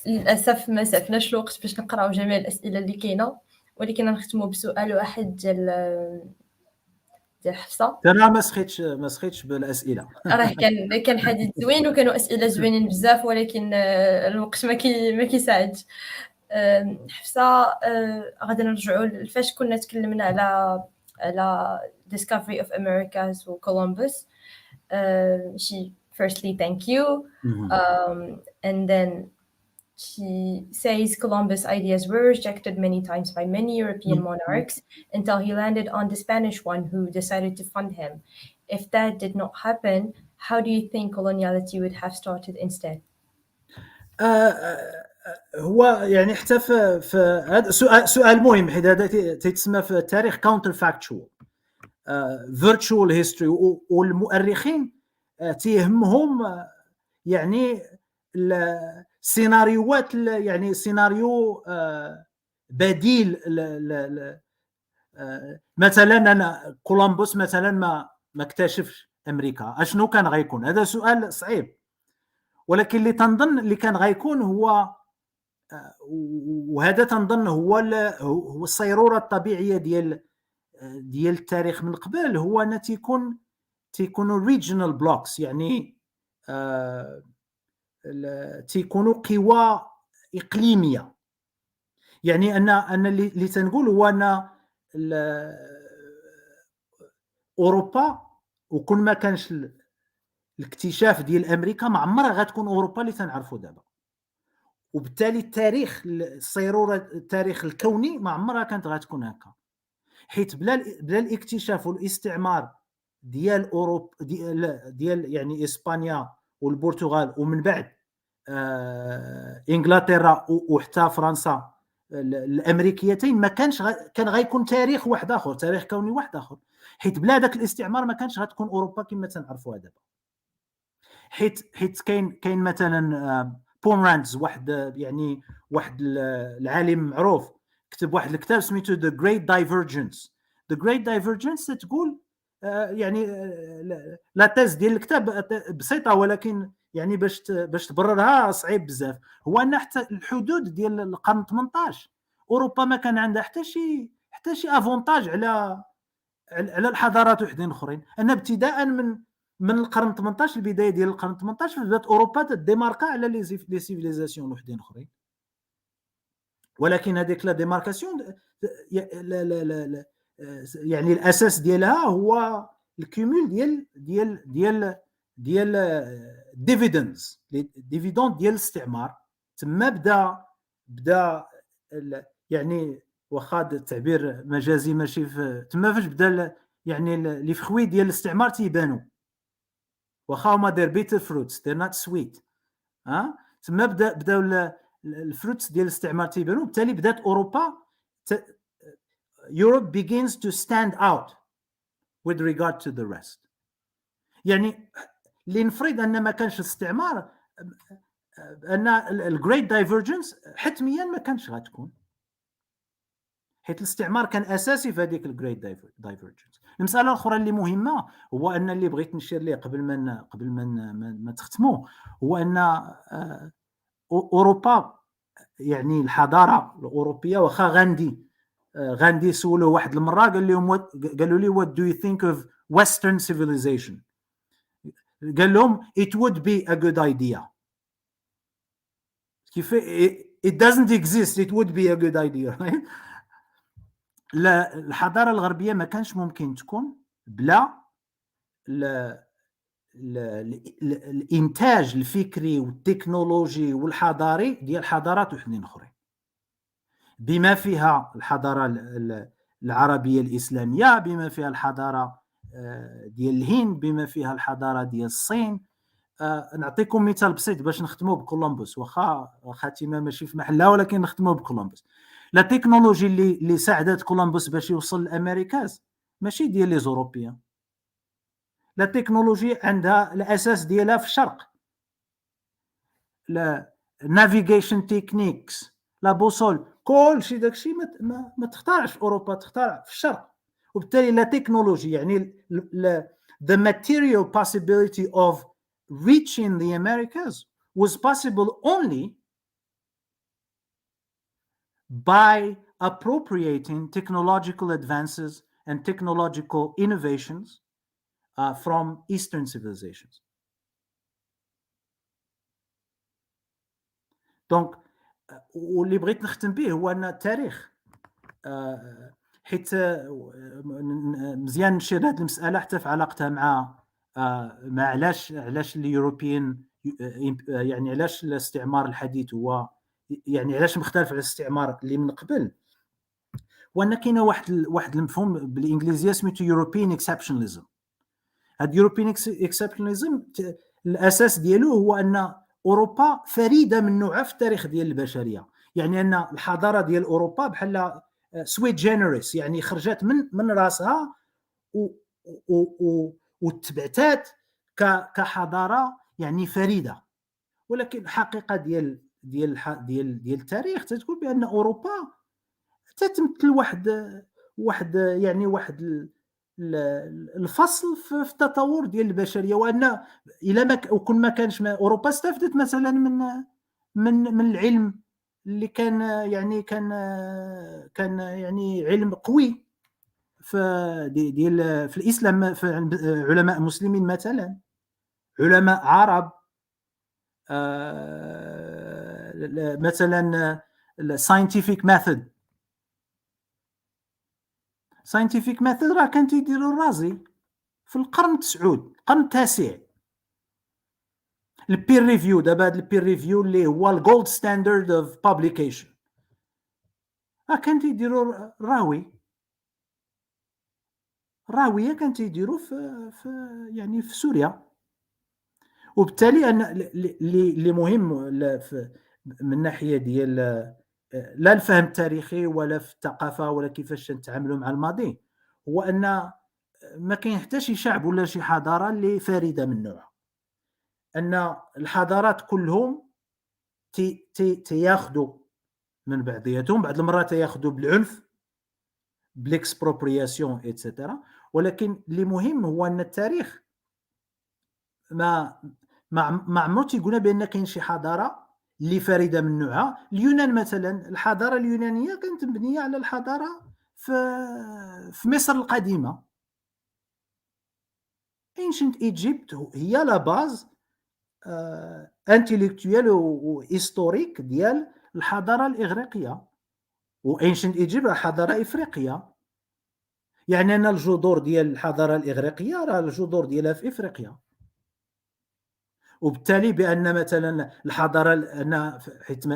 للاسف ما سعفناش الوقت باش نقراو جميع الاسئله اللي كاينه، ولكن نختموا بسؤال واحد ديال حفصه. انا ما سخيتش بالاسئله. راه كان حديث زوين وكانوا اسئله زوينين بزاف، ولكن الوقت ما كيساعدش. حفصه، غادي نرجعوا لفاش كنا تكلمنا على discovery of Americas و Columbus. She firstly thank you, and then she says Columbus' ideas were rejected many times by many European monarchs until he landed on the Spanish one who decided to fund him. If that did not happen, how do you think coloniality would have started instead? هو يعني حتى في هذا سؤال مهم، حيت هذا تيتسمى في التاريخ counter factual virtual history، والمؤرخين تيهمهم يعني السيناريوهات، يعني سيناريو بديل. مثلا انا كولومبوس مثلا ما اكتشفش امريكا، اشنو كان غيكون؟ هذا سؤال صعيب، ولكن اللي تنظن اللي كان غيكون هو، وهذا تنظن هو الصيروره الطبيعيه ديال التاريخ من قبل، هو ان تيكونوا ريجنال بلوكس، يعني تيكونوا قوى اقليميه. يعني ان اللي تنقول هو ان اوروبا وكل ما كانش الاكتشاف ديال امريكا ما عمرها غتكون اوروبا اللي تنعرفوا دابا. وبالتالي التاريخ الصيروره التاريخ الكوني ما عمرها كانت غتكون هكا، حيت بلا الاكتشاف والاستعمار ديال اوروبا ديال يعني اسبانيا والبرتغال، ومن بعد انجلترا وحتى فرنسا الامريكيتين، ما كان غيكون تاريخ واحد اخر، تاريخ كوني واحد اخر. حيت بلا داك الاستعمار ما كانش غتكون اوروبا كما تنعرفوها دابا. حيت كاين مثلا بومراندز، واحد العالم معروف كتب واحد الكتاب سميتو The Great Divergence. The Great Divergence تقول يعني لا تيز ديال الكتاب بسيطه، ولكن يعني باش تبررها صعيب بزاف. هو ان حتى الحدود ديال القرن 18 اوروبا ما كان عندها حتى شي افونتاج على الحضارات وحدين اخرين. ان ابتداء من القرن 18، البدايه ديال القرن 18 بدات اوروبا تديماركا على لي سيفيليزاسيون وحدين اخرين. ولكن هذيك لا ديماركاسيون يعني الاساس ديالها هو الكيمول ديال ديفيدندز ديفيدوند ديال الاستعمار. تما بدا يعني واخا التعبير مجازي ماشي تما فاش بدا يعني لي فخوي ديال الاستعمار تيبانوا، واخا هما دير بيتر فروتس دير نوت سويت. تما بداو الفروتس ديال الاستعمار تيبانوا، وبالتالي بدات اوروبا Europe begins to stand out with regard to the rest. يعني لنفرض ان ما كانش الاستعمار، ان الجريت دايفرجنس حتميا ما كانش غتكون، حيت الاستعمار كان اساسي في هذيك الجريت دايفرجنس. المساله الاخرى اللي مهمه هو ان اللي بغيت نشير ليه قبل ما تختموا، هو ان اوروبا يعني الحضاره الاوروبيه، واخا غاندي سولوه واحد المره قالوا لي what do you think of western civilization؟ قال لهم it would be a good idea. كيف it doesn't exist it would be a good idea. لا، الحضاره الغربيه ما كانش ممكن تكون بلا الانتاج الفكري والتكنولوجي والحضاري ديال حضارات وحدين اخرين، بما فيها الحضاره العربيه الاسلاميه، بما فيها الحضاره ديال الهند، بما فيها الحضاره ديال الصين. نعطيكم مثال بسيط باش نختموا بكولومبوس، واخا خاتمه ماشي في محلها، ولكن نختموا بكولومبوس. لا تكنولوجي اللي ساعدت كولومبوس باش يوصل لامريكاز ماشي ديال لي زوروبيان. لا تكنولوجي عندها الاساس ديالها في الشرق، لا نافيغيشن تكنيكس، لا بوصول، كل شيء داكشي ما تختارش في اوروبا، تختار في الشرق. وبالتالي لا تكنولوجي يعني the material possibility of reaching the Americas was possible only by appropriating technological advances and technological innovations from Eastern civilizations. دونك واللي بغيت نختم به هو ان التاريخ، حيت مزيان نشير هذه المساله حتى في علاقتها مع علاش اليوروبيين، يعني علاش الاستعمار الحديث هو يعني علاش مختلف على الاستعمار اللي من قبل. وان كاينه واحد المفهوم بالانجليزيه سميتو يوروبيان اكسبشناليزم. هاد يوروبيان اكسبشناليزم الاساس ديالو هو ان اوروبا فريده من نوعها في التاريخ ديال البشريه. يعني ان الحضاره ديال اوروبا بحال سويت جينيريس، يعني خرجت من راسها وتبعتات كحضاره يعني فريده. ولكن الحقيقه ديال التاريخ تتقول بان اوروبا تتمثل واحد الفصل في التطور ديال البشريه. وان الى ما كانش اوروبا استفدت مثلا من العلم اللي كان يعني علم قوي في في الاسلام، في علماء مسلمين مثلا، علماء عرب، مثلا الساينتيفيك ميثود راه كان تيديروا الرازي في القرن 9 القرن 9. البير ريفيو، دابا هذا البير ريفيو اللي هو الجولد ستاندرد اوف بابليكيشن، كان تيديروا راويه كان تيديروا في يعني في سوريا. وبالتالي ان اللي مهم من الناحيه ديال لا الفهم التاريخي ولا في الثقافه ولا كيفاش نتعاملوا مع الماضي، هو ان ما كاين حتى شي شعب ولا شي حضاره اللي فريده من نوعها. ان الحضارات كلهم تياخذوا من بعضياتهم، بعض المرات تياخذوا بالعنف، بالاكسبروبرياسيون ايتترا. ولكن اللي مهم هو ان التاريخ ما عمرو تيقولنا بان كاين شي حضاره اللي فريده من نوعها. اليونان مثلا، الحضاره اليونانيه كانت مبنيه على الحضاره في مصر القديمه. ancient Egypt هي لا باز انتيليكتويال وهيستوريك ديال الحضاره الاغريقيه، و ancient Egypt حضاره افريقيه. يعني انا الجذور ديال الحضاره الاغريقيه راه الجذور ديالها في افريقيا، وبالتالي بان مثلا الحضاره ان حيت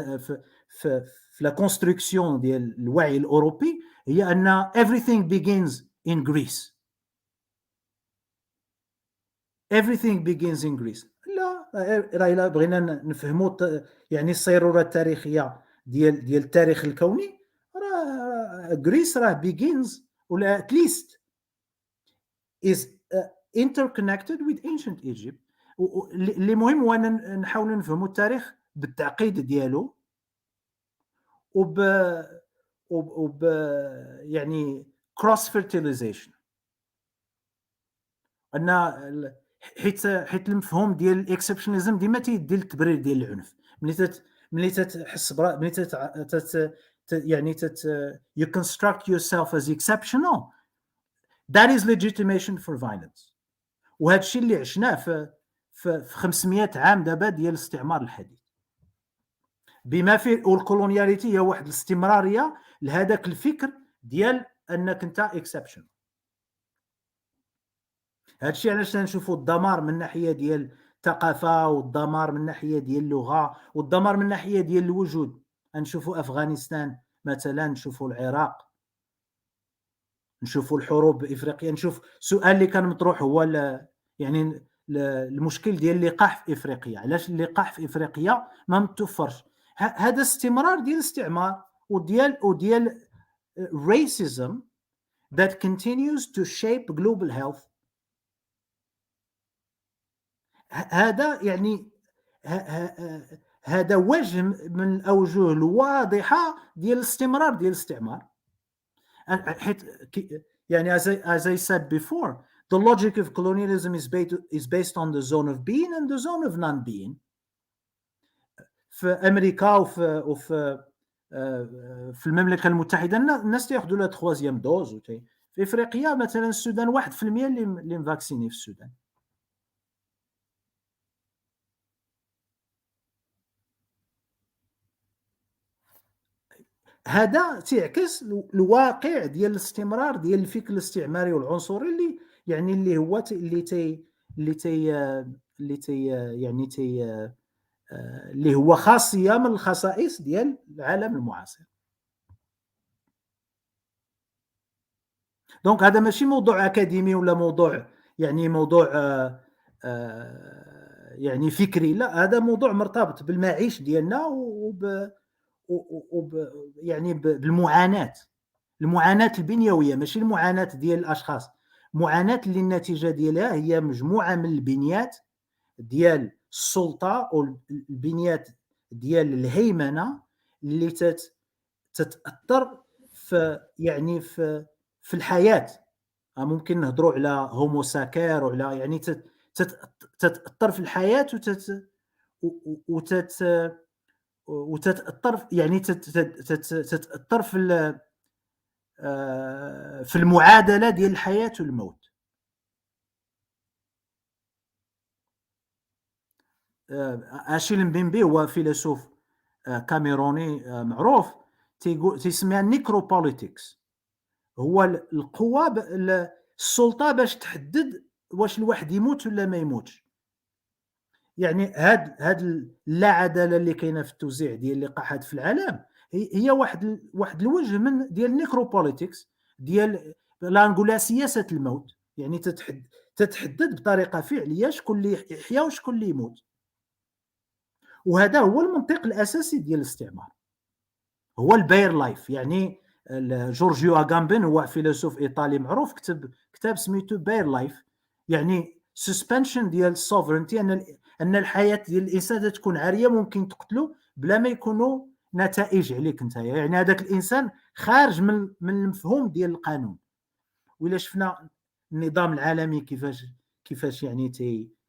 في لا كونستركسيون ديال الوعي الاوروبي هي ان everything begins in Greece. everything begins in Greece. لا، راه الا بغينا نفهموا يعني الصيروره التاريخيه ديال التاريخ الكوني، راه غريس راه begins ولا at least is interconnected with ancient Egypt. اللي مهم هو نحاولوا نفهموا التاريخ بالتعقيد ديالو وب يعني cross fertilization. ان حيت المفهوم ديال الاكسبشناليزم ديما تيدي للتبرير ديال العنف. ملي تحس ملي يعني you construct yourself as exceptional, that is legitimation for violence. وهذا الشيء اللي عشناه في 500 عام دابا ديال الاستعمار الحديث، بما فيه والكولونياليتي هي واحد الاستمراريه لهذاك الفكر ديال انك انت اكسبشن. هذا الشيء علاش نشوفوا الدمار من ناحيه ديال الثقافه، والدمار من ناحيه ديال اللغه، والدمار من ناحيه ديال الوجود. نشوفوا افغانستان مثلا، نشوفوا العراق، نشوفوا الحروب افريقيا. نشوف السؤال اللي كان مطروح هو يعني المشكل ديال اللقاح في افريقيا. علاش اللقاح في افريقيا ما متوفرش؟ هذا استمرار ديال الاستعمار وديال racism that continues to shape global health. هذا يعني هذا وجه من الاوجه الواضحه ديال الاستمرار ديال الاستعمار. حيت يعني as I said before, the logic of colonialism is based on the zone of being and the zone of non-being. في امريكا وفي المملكه المتحده الناس تاخذوا لا تخوازيام دوز. في افريقيا مثلا السودان 1% اللي مفاكسيني في السودان. هذا تعكس الواقع ديال الاستمرار ديال الفكر الاستعماري والعنصري اللي يعني اللي هو اللي هو خاصيه من الخصائص ديال العالم المعاصر. دونك هذا ماشي موضوع اكاديمي ولا موضوع يعني فكري، لا، هذا موضوع مرتبط بالمعيش ديالنا يعني بالمعاناه، المعاناه البنيويه، ماشي المعاناه ديال الاشخاص. معاناه اللي النتيجه ديالها هي مجموعه من البنيات ديال السلطه والبنيات ديال الهيمنه اللي تتاثر في الحياه. ممكن نهضروا على هوموساكير وعلى يعني تتاثر في الحياه وتتاثر يعني تتاثر في المعادله ديال الحياه والموت. اشيل مبيمبي هو فيلسوف كاميروني معروف، تيسميها نيكروبوليتيكس. هو القوه السلطه باش تحدد واش الواحد يموت ولا ما يموتش. يعني هاد اللا عداله اللي كاينه في التوزيع ديال اللقاحات في العالم هي واحد الوجه من ديال النيكروبوليتيكس، ديال لا نقولها سياسه الموت. يعني تتحدد بطريقه فعليه شكون اللي يحيا وشكون اللي يموت. وهذا هو المنطق الاساسي ديال الاستعمار، هو الباير لايف. يعني جورجيو اغامبن هو فيلسوف ايطالي معروف، كتب كتاب سميتو باير لايف، يعني سسبنشن ديال السوفرنتي، ان الحياه ديال الانسان تكون عاريه، ممكن تقتلو بلا ما يكونوا نتائج عليك انت. يعني هذاك الانسان خارج من المفهوم ديال القانون. وإلا شفنا النظام العالمي كيفاش يعني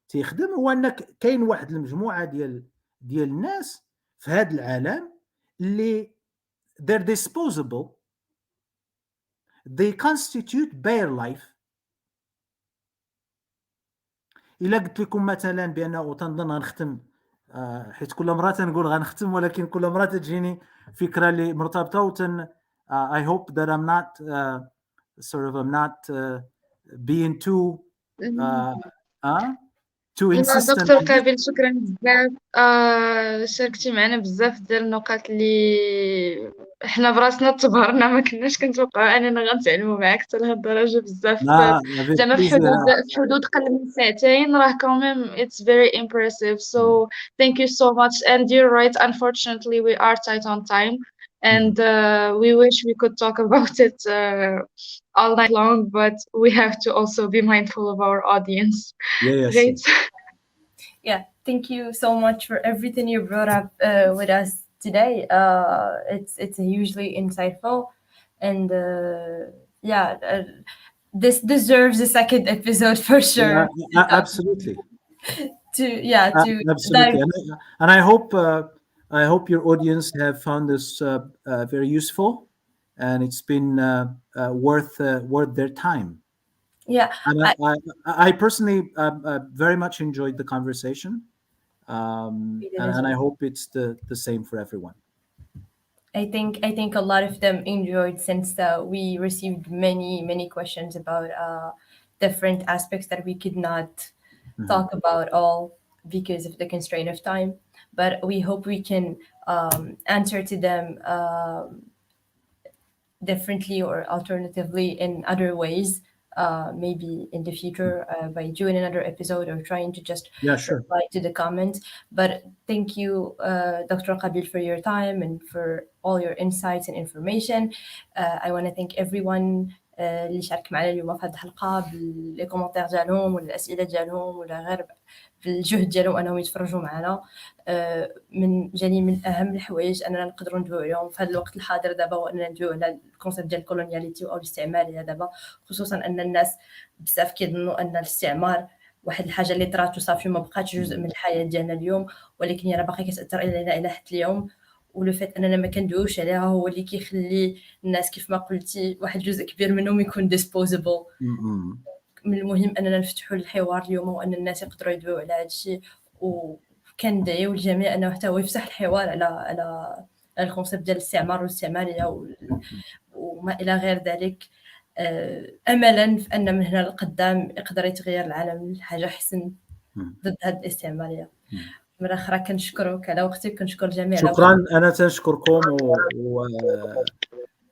تيخدم، هو انك كاين واحد المجموعه ديال الناس في هذا العالم اللي they're disposable, they constitute bare life. إلا قلت لكم مثلا بأنه تنظن غنختم، حيت كل مرة تنقول غنختم، ولكن كل مرة تجيني فكرة اللي مرتبطة وتن I hope that I'm not I'm not being too insistent. دكتور قابل، شكرا بزاف. شاركتي معنا بزاف ديال النقاط اللي حنا براسنا تبهرنا، ما كناش كنتوقعوا اننا غنتعلموا معاك حتى لهاد الدرجه بزاف. زعما في حدود قل من ساعتين راه كوميم it's very impressive. So thank you so much. And you're right, unfortunately we are tight on time, and we wish we could talk about it all night long, but we have to also be mindful of our audience. Great. Yeah, thank you so much for everything you brought up with us today. It's hugely insightful, and this deserves a second episode for sure. Absolutely. Absolutely. And I hope your audience have found this very useful, and it's been worth their time. Yeah, and I personally very much enjoyed the conversation, and I hope it's the same for everyone. I think a lot of them enjoyed, since we received many questions about different aspects that we could not talk about all because of the constraint of time. But we hope we can answer to them differently or alternatively in other ways. Maybe in the future by doing another episode or trying to just reply to the comments. But thank you, Dr. Kabel, for your time and for all your insights and information. I want to thank everyone اللي شارك معنا اليوم في هذه الحلقة باللي كومنتير ديالهم ولا الأسئلة ديالهم ولا غير بالجهد ديالهم أنهم يتفرجوا معنا. من أهم الحوايج أننا نقدروا ندويو عليهم في هذا الوقت الحاضر دابا، وأننا ندويو على الكونسيبت ديال الكولونياليتي أو الاستعمارية دابا، خصوصا أن الناس بزاف كيظنوا أن الاستعمار واحد الحاجة اللي طرات وصافي ما بقاتش جزء من الحياة ديالنا اليوم، ولكن هي راه باقي كتأثر علينا إلى حد اليوم. ولو فات اننا ما كندويوش عليها هو اللي كيخلي الناس كيف ما قلتي واحد جزء كبير منهم يكون ديسبوزبل. من المهم اننا نفتحوا الحوار اليوم وان الناس يقدروا يدويو على هذا الشيء، وكندعيو الجميع انه حتى هو يفتح الحوار على الكونسيبت ديال الاستعمار والاستعماريه وما الى غير ذلك، املا في ان من هنا للقدام يقدر يتغير العالم لحاجه احسن ضد هذه الاستعماريه. مرة أخرى كنشكرك على وقتك، كنشكر الجميع. شكرا، أنا تنشكركم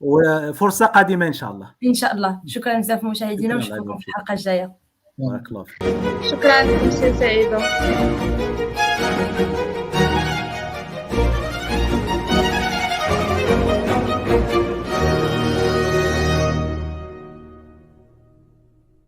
وفرصة قادمة إن شاء الله. إن شاء الله. شكرا بزاف مشاهدينا، ونشوفكم في الحلقة الجاية. بارك الله فيك. شكرا، سعيدة.